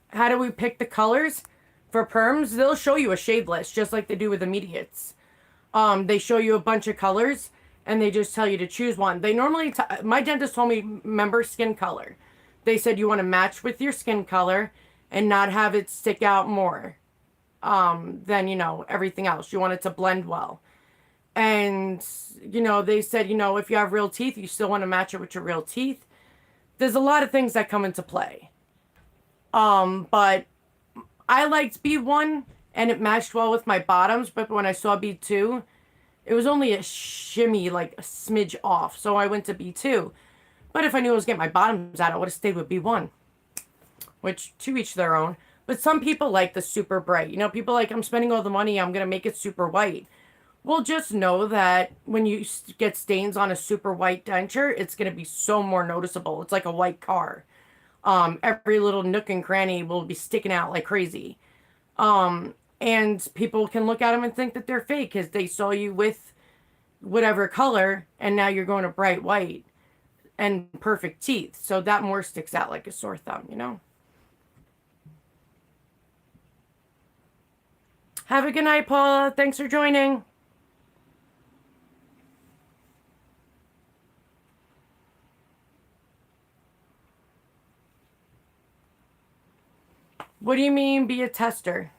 How do we pick the colors? For perms, they'll show you a shade list, just like they do with immediates. They show you a bunch of colors, and they just tell you to choose one. They normally, my dentist told me, remember skin color. They said you want to match with your skin color and not have it stick out more than, everything else. You want it to blend well. And, they said, if you have real teeth, you still want to match it with your real teeth. There's a lot of things that come into play. But I liked B1 and it matched well with my bottoms, but when I saw B2, it was only a shimmy, like a smidge off. So I went to B2. But if I knew I was getting my bottoms out, I would have stayed with B1. Which, to each their own. But some people like the super bright. You know, people like, I'm spending all the money, I'm going to make it super white. Well, just know that when you get stains on a super white denture, it's going to be so more noticeable. It's like a white car. Every little nook and cranny will be sticking out like crazy. And people can look at them and think that they're fake because they saw you with whatever color and now you're going to bright white and perfect teeth. So that more sticks out like a sore thumb, you know? Have a good night, Paula. Thanks for joining. What do you mean be a tester?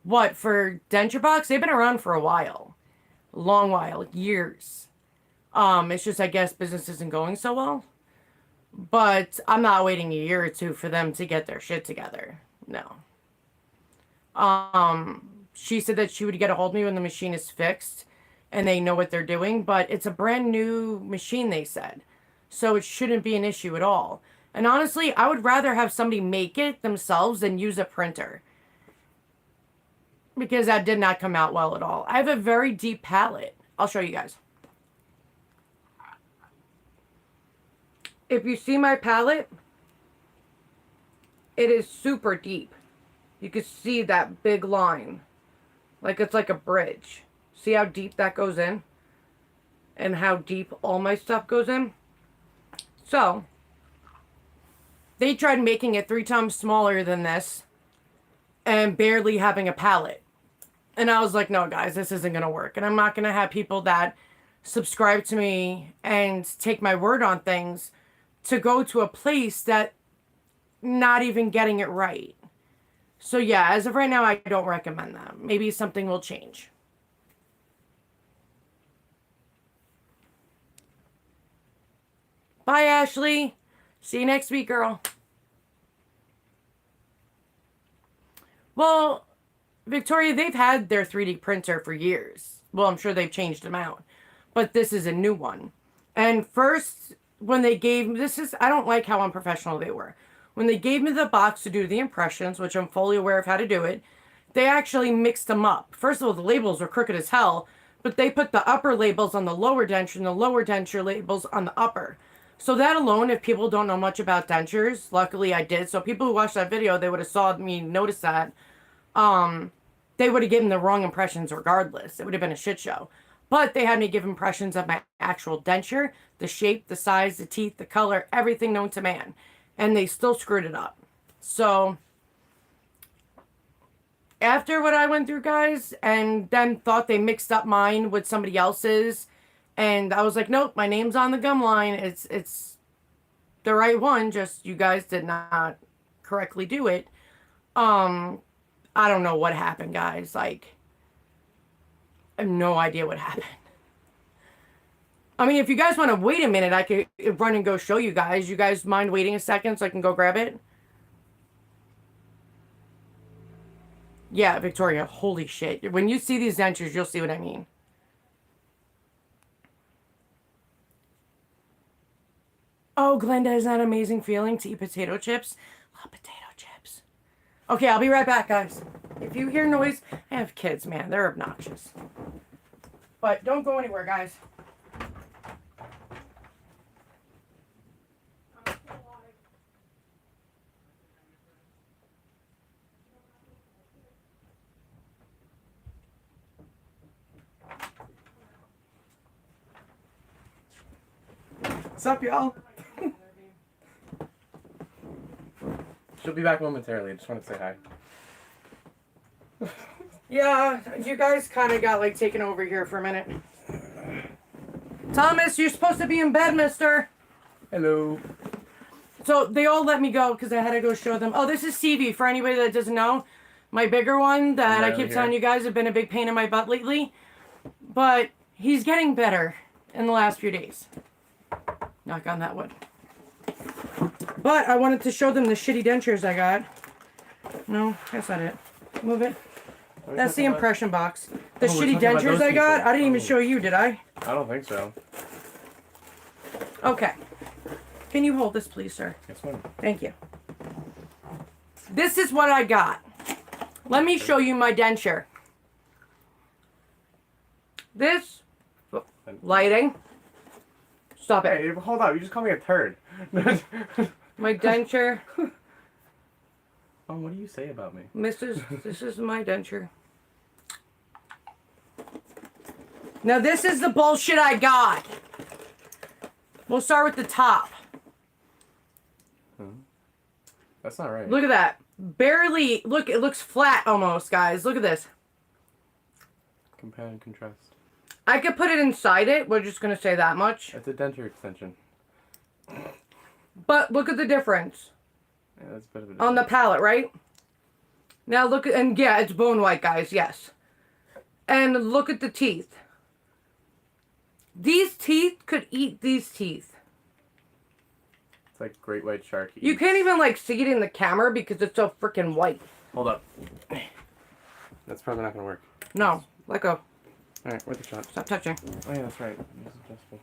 What, for denture box? They've been around for a while. A long while, years. It's just I guess business isn't going so well. But I'm not waiting a year or two for them to get their shit together. No. She said that she would get a hold of me when the machine is fixed and they know what they're doing, but it's a brand new machine, they said. So it shouldn't be an issue at all. And honestly, I would rather have somebody make it themselves than use a printer. Because that did not come out well at all. I have a very deep palette. I'll show you guys. If you see my palette, it is super deep. You can see that big line. Like it's like a bridge. See how deep that goes in? And how deep all my stuff goes in? So, they tried making it 3 times smaller than this and barely having a palette. And I was like, no, guys, this isn't going to work. And I'm not going to have people that subscribe to me and take my word on things to go to a place that not even getting it right. So yeah, as of right now, I don't recommend that. Maybe something will change. Bye, Ashley. See you next week, girl. Well, Victoria, they've had their 3D printer for years. Well, I'm sure they've changed them out. But this is a new one. And first, when they gave... I don't like how unprofessional they were. When they gave me the box to do the impressions, which I'm fully aware of how to do it, they actually mixed them up. First of all, the labels were crooked as hell, but they put the upper labels on the lower denture and the lower denture labels on the upper. So that alone, if people don't know much about dentures, luckily I did. So people who watched that video, they would have saw me notice that. They would have given the wrong impressions regardless. It would have been a shit show. But they had me give impressions of my actual denture, the shape, the size, the teeth, the color, everything known to man. And they still screwed it up. So, after what I went through, guys, and then thought they mixed up mine with somebody else's, and I was like, nope, my name's on the gum line. It's the right one, just you guys did not correctly do it. I don't know what happened, guys. Like, I have no idea what happened. I mean, if you guys want to wait a minute, I could run and go show you guys. You guys mind waiting a second so I can go grab it? Yeah, Victoria, holy shit. When you see these dentures, you'll see what I mean. Oh, Glenda, is that an amazing feeling to eat potato chips? Love potato chips. Okay, I'll be right back, guys. If you hear noise, I have kids, man. They're obnoxious. But don't go anywhere, guys. What's up, y'all? She'll be back momentarily. I just wanted to say hi. Yeah, you guys kind of got, like, taken over here for a minute. Thomas, you're supposed to be in bed, mister. Hello. So, they all let me go because I had to go show them. Oh, this is Stevie, for anybody that doesn't know. My bigger one that I keep telling you guys have been a big pain in my butt lately. But he's getting better in the last few days. Knock on that wood. But I wanted to show them the shitty dentures I got. No, that's not it. Move it. That's the impression box. The shitty dentures I got? I didn't even show you, did I? I don't think so. Okay. Can you hold this, please, sir? Yes, ma'am. Thank you. This is what I got. Let me show you my denture. This lighting. Stop it. Hey, hold up. You just called me a turd. My denture. Oh, what do you say about me? This is my denture. Now this is the bullshit I got. We'll start with the top. That's not right. Look at that. Barely, look, it looks flat almost, guys. Look at this. Compare and contrast. I could put it inside it. We're just going to say that much. It's a denture extension. But look at the difference. Yeah, that's a bit of a On the difference. palate, right? Now look at, and yeah, it's bone white, guys, yes. And look at the teeth. These teeth could eat these teeth. It's like great white shark. You can't even like see it in the camera because it's so freaking white. Hold up. That's probably not gonna work. No, let go. Alright, where's the shot? Stop touching. Oh yeah, that's right. It's adjustable.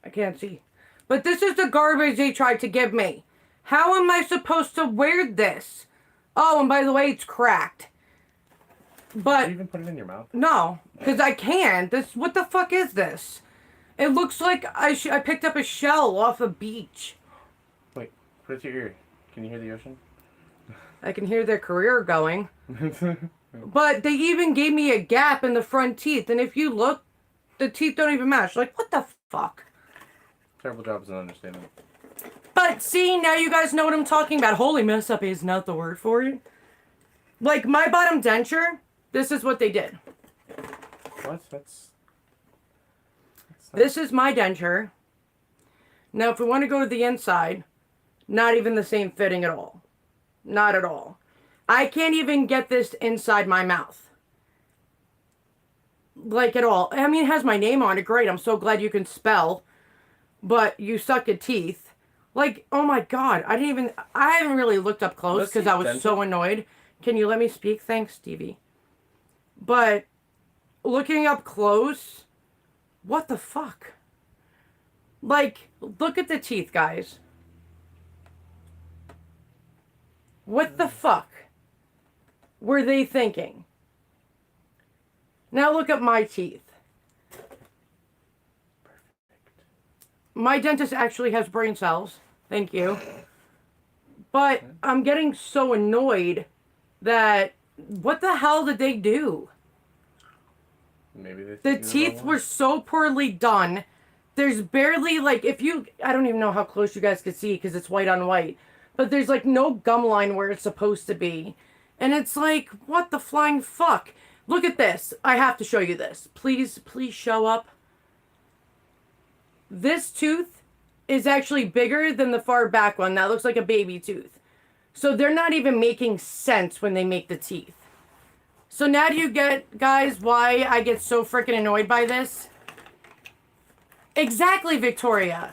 I can't see. But this is the garbage they tried to give me. How am I supposed to wear this? Oh, and by the way, it's cracked. Did But you even put it in your mouth? no, because I can't. This, what the fuck is this? It looks like I picked up a shell off a beach. Wait, put it to your ear. Can you hear the ocean? I can hear their career going. But they even gave me a gap in the front teeth. And if you look, the teeth don't even match. Like, what the fuck? Terrible job is an understatement. But see, now you guys know what I'm talking about. Holy mess up is not the word for it. Like, my bottom denture, this is what they did. What? That's not... This is my denture. Now, if we want to go to the inside, not even the same fitting at all. Not at all. I can't even get this inside my mouth. Like, at all. I mean, it has my name on it. Great. I'm so glad you can spell. But you suck at teeth. Like, oh my god. I haven't really looked up close because I was so annoyed. Can you let me speak? Thanks, Stevie. But looking up close, what the fuck? Like, look at the teeth, guys. What the fuck were they thinking? Now look at my teeth. My dentist actually has brain cells. Thank you. But I'm getting so annoyed that what the hell did they do? Maybe they The teeth were so poorly done. There's barely like I don't even know how close you guys could see because it's white on white. But there's like no gum line where it's supposed to be. And it's like, what the flying fuck? Look at this. I have to show you this. Please show up. This tooth is actually bigger than the far back one. That looks like a baby tooth. So they're not even making sense when they make the teeth. So now do you get, guys, why I get so freaking annoyed by this? Exactly, Victoria.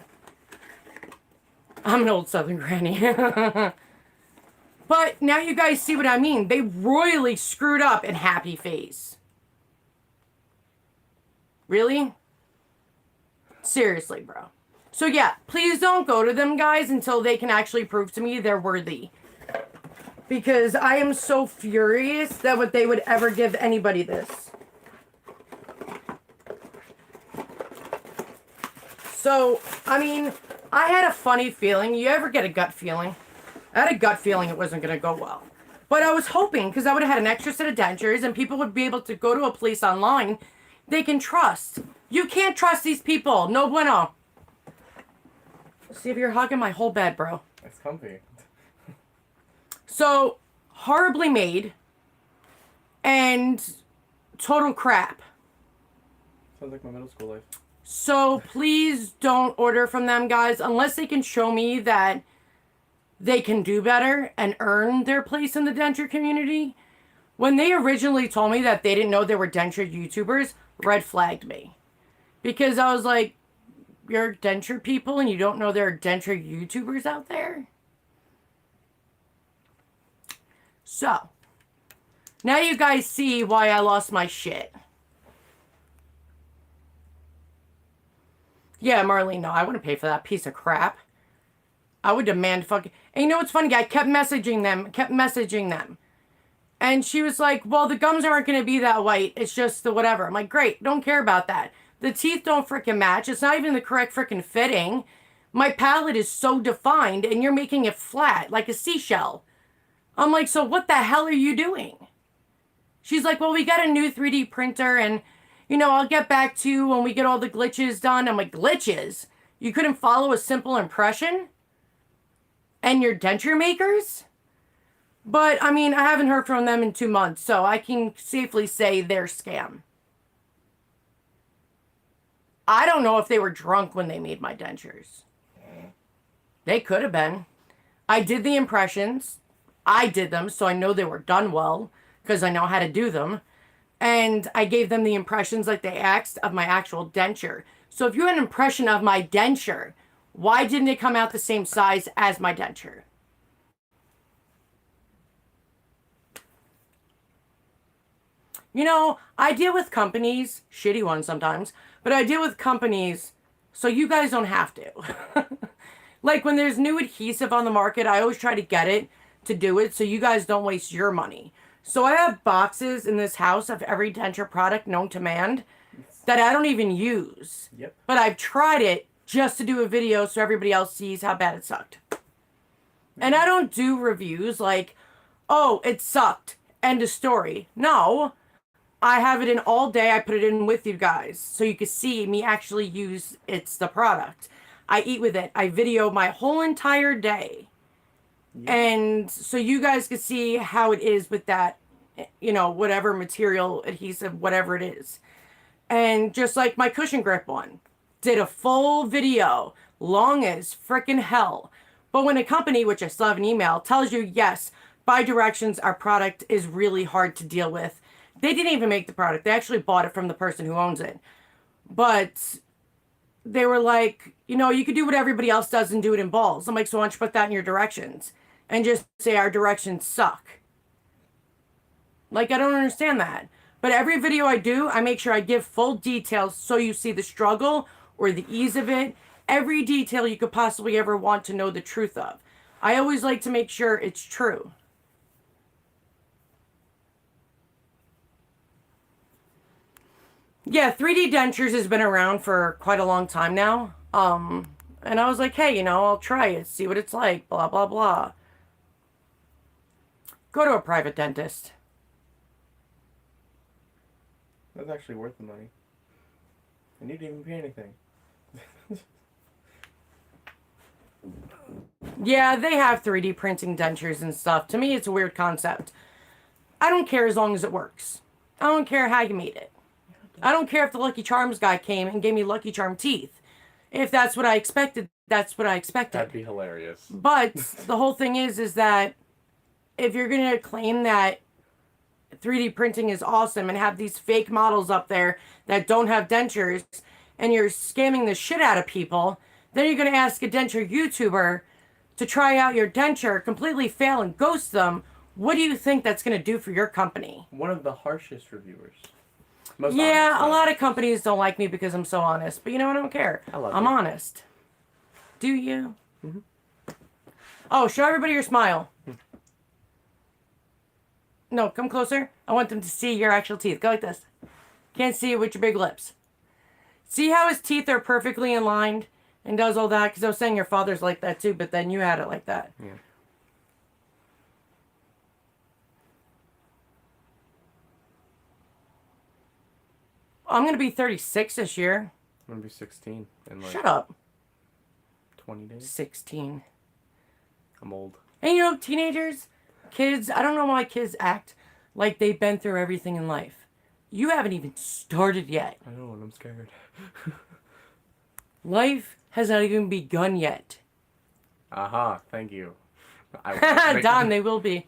I'm an old Southern granny. But now you guys see what I mean. They royally screwed up in Happy Face. Really? Seriously, bro. So yeah, please don't go to them, guys, until they can actually prove to me they're worthy. Because I am so furious that they would ever give anybody this. So, I mean, I had a funny feeling. You ever get a gut feeling? I had a gut feeling it wasn't going to go well. But I was hoping, because I would have had an extra set of dentures, and people would be able to go to a place online they can trust. You can't trust these people. No bueno. See if you're hugging my whole bed, bro. It's comfy. So, horribly made. And total crap. Sounds like my middle school life. So, please don't order from them, guys, unless they can show me that they can do better and earn their place in the denture community. When they originally told me that they didn't know they were denture YouTubers, red flagged me. Because I was like, you're denture people and you don't know there are denture YouTubers out there? So, now you guys see why I lost my shit. Yeah, Marlene, no, I wouldn't pay for that piece of crap. I would demand fucking. And you know what's funny? I kept messaging them. And she was like, well, the gums aren't going to be that white. It's just the whatever. I'm like, great. Don't care about that. The teeth don't freaking match. It's not even the correct freaking fitting. My palate is so defined and you're making it flat like a seashell. I'm like, so what the hell are you doing? She's like, well, we got a new 3D printer and, I'll get back to you when we get all the glitches done. I'm like, glitches? You couldn't follow a simple impression? And your denture makers? But, I mean, I haven't heard from them in 2 months, so I can safely say they're scam. I don't know if they were drunk when they made my dentures. They could have been. I did the impressions. I did them, so I know they were done well, because I know how to do them. And I gave them the impressions like they asked of my actual denture. So if you had an impression of my denture, why didn't it come out the same size as my denture? I deal with companies, shitty ones sometimes, but I deal with companies so you guys don't have to. Like when there's new adhesive on the market, I always try to get it to do it so you guys don't waste your money. So I have boxes in this house of every denture product known to man that I don't even use. Yep. But I've tried it just to do a video so everybody else sees how bad it sucked. And I don't do reviews like, oh, it sucked. End of story. No. I have it in all day. I put it in with you guys so you can see me actually use the product. I eat with it. I video my whole entire day. Yeah. And so you guys can see how it is with that, whatever material, adhesive, whatever it is. And just like my cushion grip one, did a full video, long as frickin' hell. But when a company, which I still have an email, tells you, yes, by directions, our product is really hard to deal with. They didn't even make the product. They actually bought it from the person who owns it. But they were like, you could do what everybody else does and do it in balls. I'm like, so why don't you put that in your directions? And just say our directions suck. Like, I don't understand that. But every video I do, I make sure I give full details so you see the struggle or the ease of it. Every detail you could possibly ever want to know the truth of. I always like to make sure it's true. Yeah, 3D dentures has been around for quite a long time now. And I was like, hey, I'll try it, see what it's like, blah, blah, blah. Go to a private dentist. That's actually worth the money. And you didn't even pay anything. Yeah, they have 3D printing dentures and stuff. To me, it's a weird concept. I don't care as long as it works. I don't care how you made it. I don't care if the Lucky Charms guy came and gave me Lucky Charm teeth. If that's what I expected, that's what I expected. That'd be hilarious. But the whole thing is that if you're going to claim that 3D printing is awesome and have these fake models up there that don't have dentures and you're scamming the shit out of people, then you're going to ask a denture YouTuber to try out your denture, completely fail and ghost them. What do you think that's going to do for your company? One of the harshest reviewers. Yeah, a lot of companies don't like me because I'm so honest. But you know what? I don't care. I'm honest. Do you? Mm-hmm. Oh, show everybody your smile. No, come closer. I want them to see your actual teeth. Go like this. Can't see it with your big lips. See how his teeth are perfectly in line and does all that? Because I was saying your father's like that too, but then you had it like that. Yeah. I'm going to be 36 this year. I'm going to be 16 in Shut up. 20 days. 16. I'm old. And teenagers, kids, I don't know why kids act like they've been through everything in life. You haven't even started yet. I know, and I'm scared. Life has not even begun yet. Aha, thank you. Don, they will be.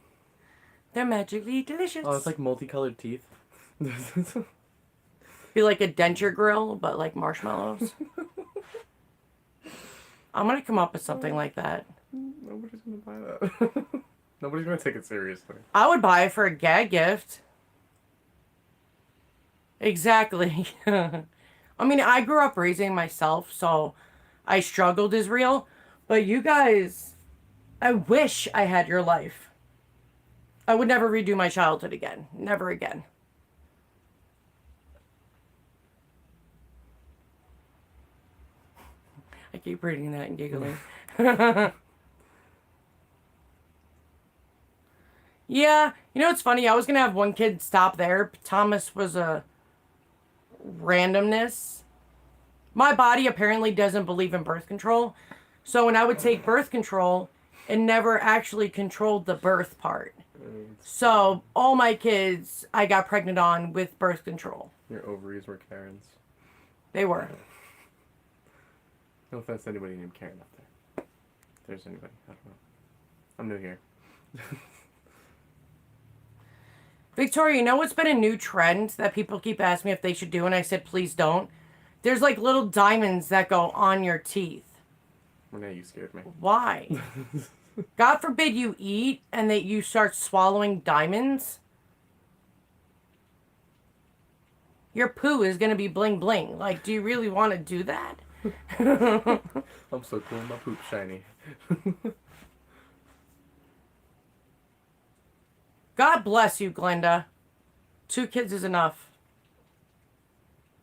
They're magically delicious. Oh, it's like multicolored teeth. Be like a denture grill, but like marshmallows. I'm gonna come up with something like that. Nobody's gonna buy that. Nobody's gonna take it seriously. I would buy it for a gag gift. Exactly. I mean, I grew up raising myself, so I struggled is real. But you guys, I wish I had your life. I would never redo my childhood again. Never again. I keep reading that and giggling. Yeah, you know it's funny? I was gonna have one kid stop there. But Thomas was a randomness. My body apparently doesn't believe in birth control. So when I would take birth control, it never actually controlled the birth part. So all my kids I got pregnant on with birth control. Your ovaries were Karen's. They were. No offense to anybody named Karen out there. If there's anybody, I don't know. I'm new here. Victoria, you know what's been a new trend that people keep asking me if they should do, and I said please don't? There's like little diamonds that go on your teeth. Renee, you scared me. Why? God forbid you eat and that you start swallowing diamonds. Your poo is going to be bling bling. Like, do you really want to do that? I'm so cool, my poop's shiny. God bless you, Glenda. 2 kids is enough.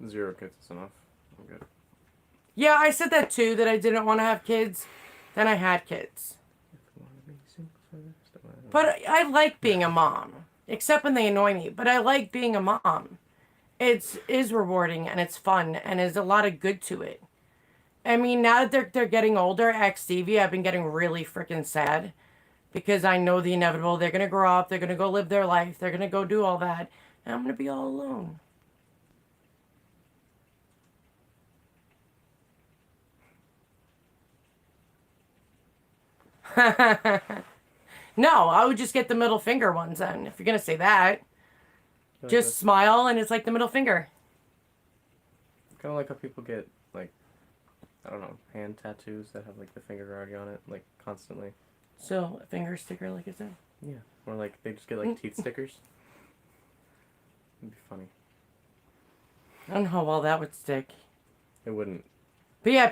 0 kids is enough. I'm good. Yeah, I said that too, that I didn't want to have kids. Then I had kids. But I like being a mom. Except when they annoy me. But I like being a mom. It is rewarding and it's fun and there's a lot of good to it. I mean, now that they're getting older, ex Stevie, I've been getting really freaking sad. Because I know the inevitable. They're going to grow up. They're going to go live their life. They're going to go do all that. And I'm going to be all alone. No, I would just get the middle finger ones then. If you're going to say that. Just smile and it's like the middle finger. Kind of like how people get, like, I don't know, hand tattoos that have, like, the finger already on it, like, constantly. So, a finger sticker, like I said? Yeah. Or, like, they just get, like, teeth stickers. It'd be funny. I don't know how well that would stick. It wouldn't. But yeah,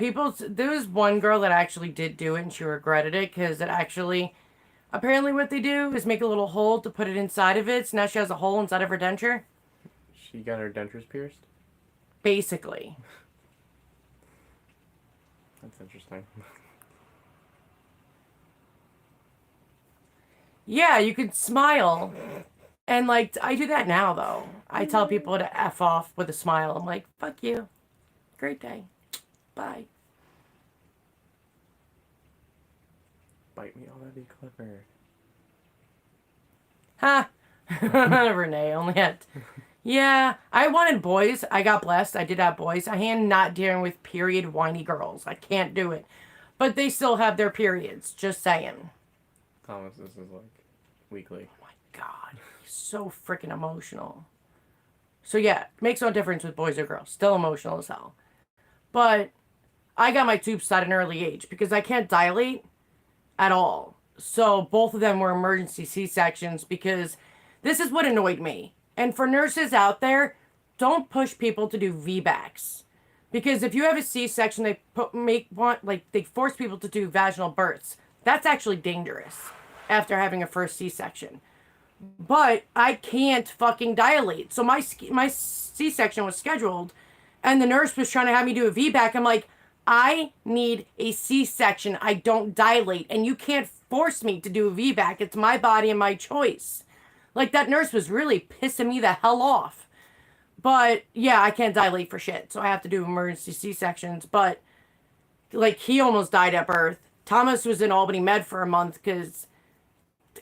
there was one girl that actually did do it and she regretted it because it actually, apparently what they do is make a little hole to put it inside of it. So now she has a hole inside of her denture. She got her dentures pierced? Basically. That's interesting. Yeah, you could smile. And like, I do that now though. I tell people to F off with a smile. I'm like, fuck you. Great day. Bye. Bite me, oh, that'd be clever. Ha! Renee only had... Yeah, I wanted boys. I got blessed. I did have boys. I am not dealing with period whiny girls. I can't do it. But they still have their periods. Just saying. Thomas, this is like weekly. Oh my god. He's so freaking emotional. So yeah, it makes no difference with boys or girls. Still emotional as hell. But I got my tubes at an early age because I can't dilate at all. So both of them were emergency C-sections because this is what annoyed me. And for nurses out there, don't push people to do VBACs. Because if you have a C-section, they force people to do vaginal births. That's actually dangerous after having a first C-section. But I can't fucking dilate. So my C-section was scheduled and the nurse was trying to have me do a VBAC. I'm like, I need a C-section. I don't dilate. And you can't force me to do a VBAC. It's my body and my choice. Like, that nurse was really pissing me the hell off. But, yeah, I can't dilate for shit. So I have to do emergency C-sections. But, like, he almost died at birth. Thomas was in Albany Med for a month because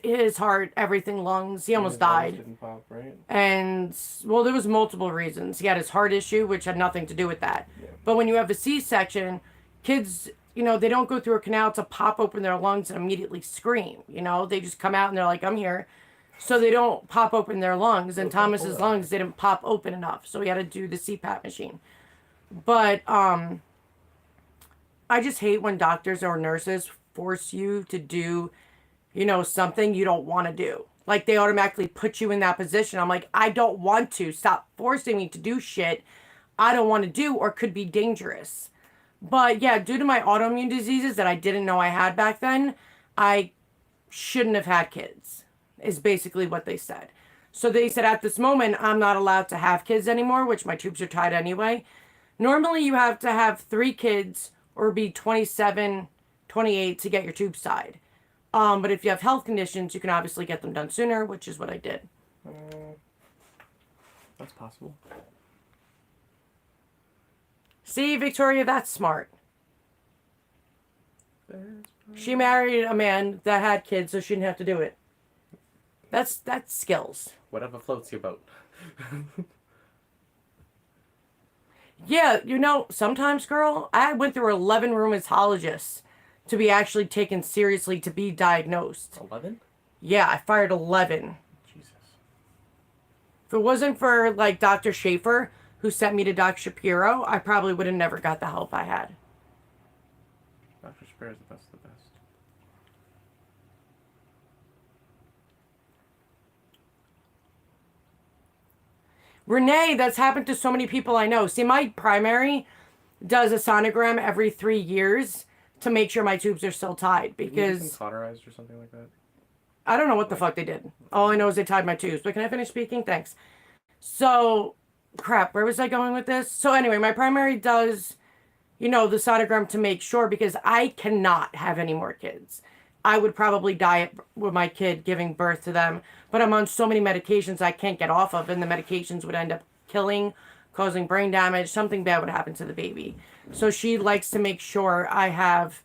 his heart, everything, lungs, he almost died. Didn't pop, right? And, well, there was multiple reasons. He had his heart issue, which had nothing to do with that. Yeah. But when you have a C-section, kids, you know, they don't go through a canal to pop open their lungs and immediately scream. You know, they just come out and they're like, I'm here. So they don't pop open their lungs. And Thomas's lungs didn't pop open enough. So he had to do the CPAP machine. But, I just hate when doctors or nurses force you to do, you know, something you don't want to do. Like, they automatically put you in that position. I'm like, I don't want to. Stop forcing me to do shit I don't want to do or could be dangerous. But yeah, due to my autoimmune diseases that I didn't know I had back then, I shouldn't have had kids, is basically what they said. So they said at this moment, I'm not allowed to have kids anymore, which my tubes are tied anyway. Normally, you have to have 3 kids or be 27, 28 to get your tubes tied. But if you have health conditions, you can obviously get them done sooner, which is what I did. That's possible. See, Victoria, that's smart. She married a man that had kids, so she didn't have to do it. That's skills. Whatever floats your boat. Yeah, sometimes, girl, I went through 11 rheumatologists to be actually taken seriously to be diagnosed. 11? Yeah, I fired 11. Jesus. If it wasn't for, like, Dr. Schaefer, who sent me to Dr. Shapiro, I probably would have never got the help I had. Dr. Shapiro's the best of the best. Renee, that's happened to so many people I know. See, my primary does a sonogram every 3 years to make sure my tubes are still tied because Cauterized or something like that. I don't know what the fuck they did. All I know is they tied my tubes. But can I finish speaking? Thanks. So, crap, where was I going with this? So anyway, my primary does, the sonogram to make sure because I cannot have any more kids. I would probably die with my kid giving birth to them. But I'm on so many medications I can't get off of, and the medications would end up killing, causing brain damage. Something bad would happen to the baby. So she likes to make sure I have,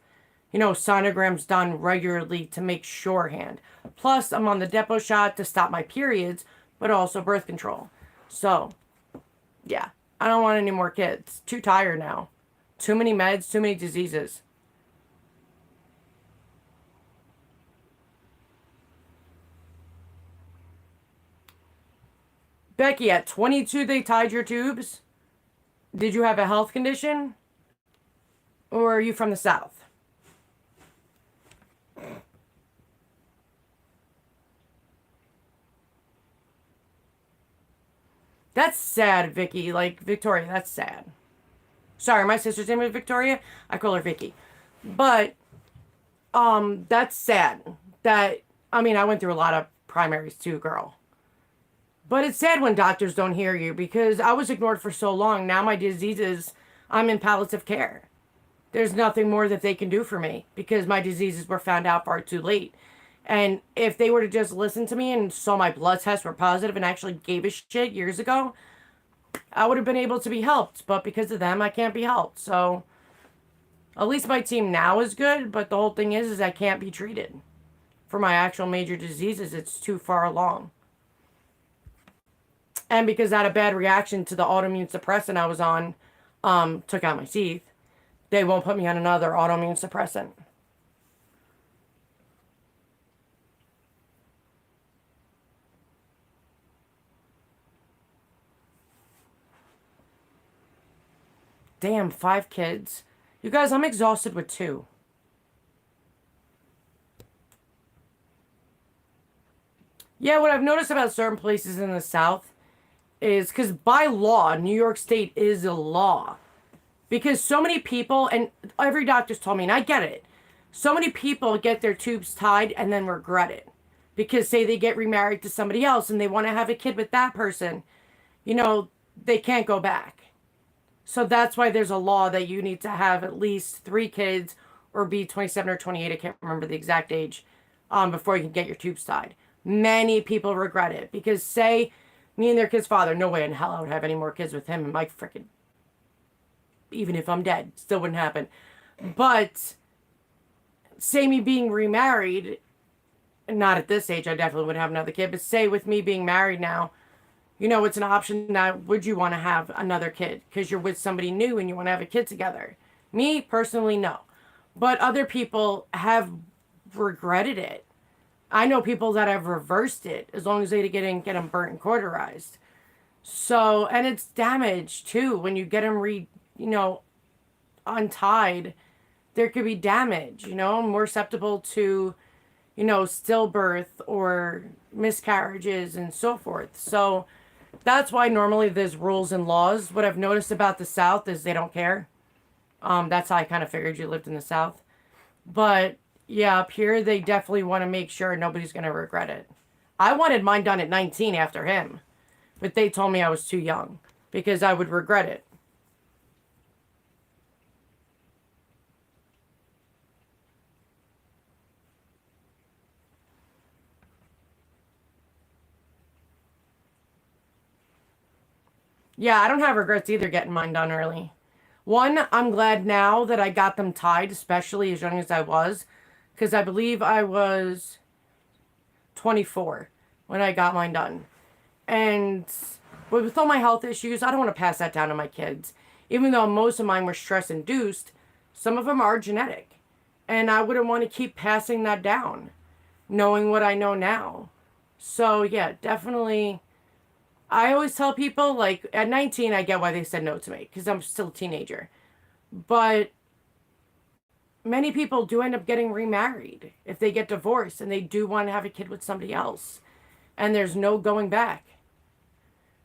sonograms done regularly to make shorthand. Plus, I'm on the depot shot to stop my periods, but also birth control. So, yeah, I don't want any more kids. Too tired now. Too many meds, too many diseases. Becky, at 22 they tied your tubes? Did you have a health condition? Or are you from the South? That's sad, Vicky. Like, Victoria, that's sad. Sorry, my sister's name is Victoria. I call her Vicky. But, that's sad. I went through a lot of primaries too, girl. But it's sad when doctors don't hear you because I was ignored for so long. Now my diseases, I'm in palliative care. There's nothing more that they can do for me because my diseases were found out far too late. And if they were to just listen to me and saw my blood tests were positive and actually gave a shit years ago, I would have been able to be helped. But because of them, I can't be helped. So at least my team now is good. But the whole thing is I can't be treated for my actual major diseases. It's too far along. And because I had a bad reaction to the autoimmune suppressant I was on, took out my teeth, they won't put me on another autoimmune suppressant. Damn, 5 kids. You guys, I'm exhausted with 2. Yeah, what I've noticed about certain places in the South is because by law, New York State is a law. Because so many people, and every doctor's told me, and I get it, so many people get their tubes tied and then regret it. Because say they get remarried to somebody else and they want to have a kid with that person, they can't go back. So that's why there's a law that you need to have at least 3 kids or be 27 or 28, I can't remember the exact age, before you can get your tubes tied. Many people regret it because say me and their kid's father, no way in hell I would have any more kids with him and Mike frickin'. Even if I'm dead, still wouldn't happen. But say me being remarried, not at this age, I definitely wouldn't have another kid, but say with me being married now, it's an option that would you want to have another kid because you're with somebody new and you want to have a kid together. Me, personally, no. But other people have regretted it. I know people that have reversed it as long as they didn't get them burnt and cauterized. So, and it's damage too. When you get them untied, there could be damage, more susceptible to, stillbirth or miscarriages and so forth. So That's why normally there's rules and laws. What I've noticed about the South is they don't care. That's how I kind of figured you lived in the South. But yeah, up here they definitely want to make sure nobody's going to regret it. I wanted mine done at 19 after him, but they told me I was too young because I would regret it. Yeah, I don't have regrets either getting mine done early. One, I'm glad now that I got them tied, especially as young as I was, because I believe I was 24 when I got mine done. And with all my health issues, I don't want to pass that down to my kids. Even though most of mine were stress induced, some of them are genetic. And I wouldn't want to keep passing that down, knowing what I know now. So, yeah, definitely. I always tell people, like, at 19, I get why they said no to me, because I'm still a teenager. But many people do end up getting remarried if they get divorced and they do want to have a kid with somebody else. And there's no going back.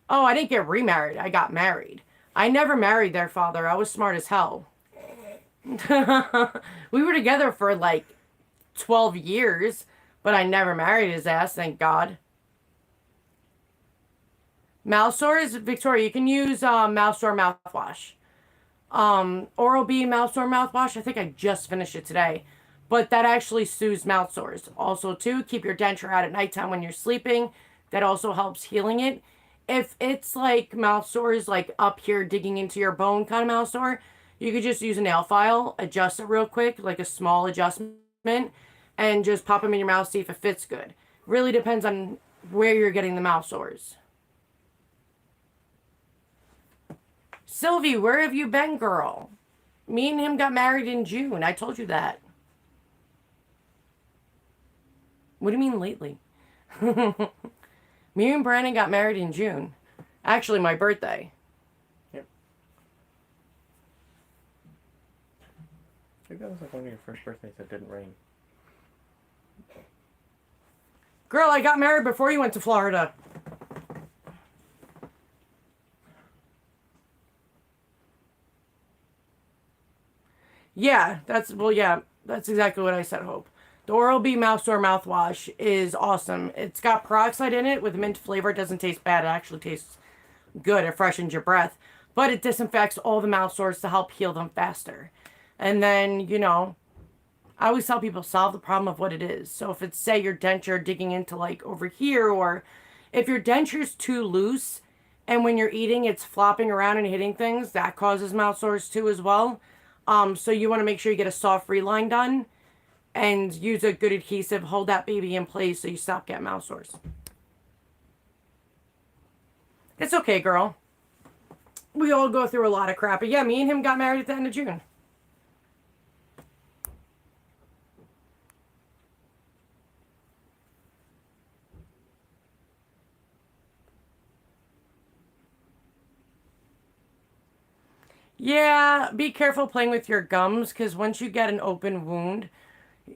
Oh, I didn't get remarried. I got married. I never married their father. I was smart as hell. We were together for like 12 years, but I never married his ass, thank God. Mouth sores, Victoria, you can use mouth sore mouthwash. Oral-B mouth sore mouthwash, I think I just finished it today. But that actually soothes mouth sores. Also, too, keep your denture out at nighttime when you're sleeping. That also helps healing it. If it's like mouth sores, like up here digging into your bone kind of mouth sore, you could just use a nail file, adjust it real quick, like a small adjustment, and just pop them in your mouth, see if it fits good. Really depends on where you're getting the mouth sores. Sylvie, where have you been, girl? Me and him got married in June. I told you that. What do you mean lately? Me and Brandon got married in June. Actually, my birthday. Yep. I think that was like one of your first birthdays that didn't rain. Girl, I got married before you went to Florida. Yeah, that's exactly what I said, Hope. The Oral-B Mouth Store mouthwash is awesome. It's got peroxide in it with mint flavor. It doesn't taste bad. It actually tastes good. It freshens your breath. But it disinfects all the mouth sores to help heal them faster. And then, I always tell people solve the problem of what it is. So if it's, say, your denture digging into like over here, or if your denture's too loose and when you're eating it's flopping around and hitting things, that causes mouth sores too as well. So you want to make sure you get a soft reline done and use a good adhesive. Hold that baby in place so you stop getting mouth sores. It's okay, girl. We all go through a lot of crap. But yeah, me and him got married at the end of June. Yeah, be careful playing with your gums because once you get an open wound,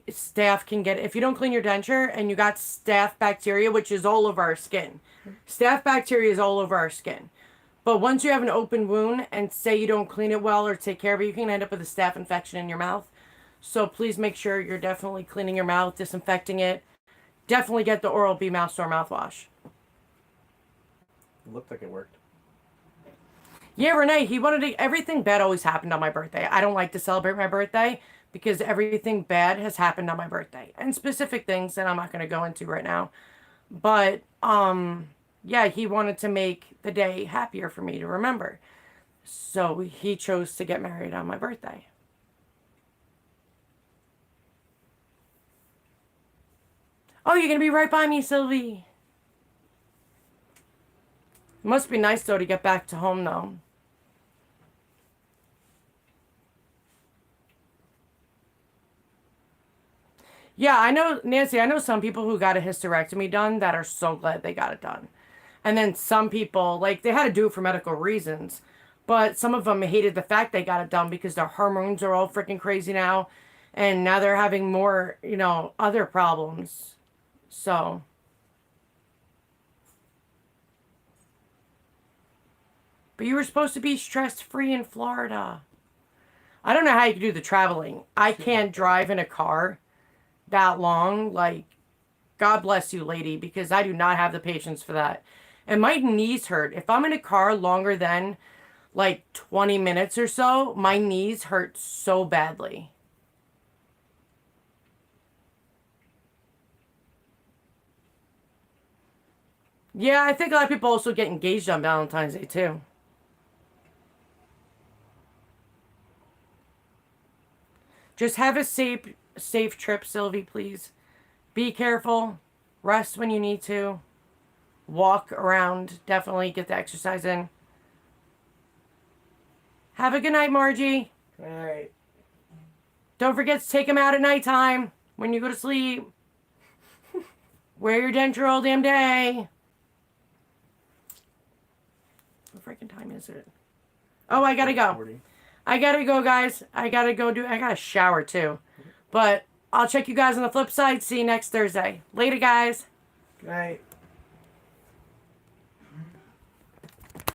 staph can get, if you don't clean your denture and you got staph bacteria, which is all over our skin. Staph bacteria is all over our skin. But once you have an open wound and say you don't clean it well or take care of it, you can end up with a staph infection in your mouth. So please make sure you're definitely cleaning your mouth, disinfecting it. Definitely get the Oral-B Mouth Store mouthwash. It looked like it worked. Yeah, Renee, he wanted to, everything bad always happened on my birthday. I don't like to celebrate my birthday because everything bad has happened on my birthday. And specific things that I'm not going to go into right now. But, yeah, he wanted to make the day happier for me to remember. So he chose to get married on my birthday. Oh, you're going to be right by me, Sylvie. Must be nice, though, to get back to home, though. Yeah, I know, Nancy, I know some people who got a hysterectomy done that are so glad they got it done. And then some people, like, they had to do it for medical reasons. But some of them hated the fact they got it done because their hormones are all freaking crazy now. And now they're having more, other problems. So, But you were supposed to be stress-free in Florida. I don't know how you can do the traveling. I can't drive in a car that long. Like, God bless you, lady, because I do not have the patience for that. And my knees hurt. If I'm in a car longer than like 20 minutes or so, my knees hurt so badly. Yeah, I think a lot of people also get engaged on Valentine's Day too. Just have a safe trip, Sylvie, please. Be careful. Rest when you need to. Walk around. Definitely get the exercise in. Have a good night, Margie. All right. Don't forget to take them out at nighttime when you go to sleep. Wear your denture all damn day. What freaking time is it? Oh, I gotta go. 40. I gotta go, guys. I gotta shower too. But I'll check you guys on the flip side. See you next Thursday. Later, guys. Good night.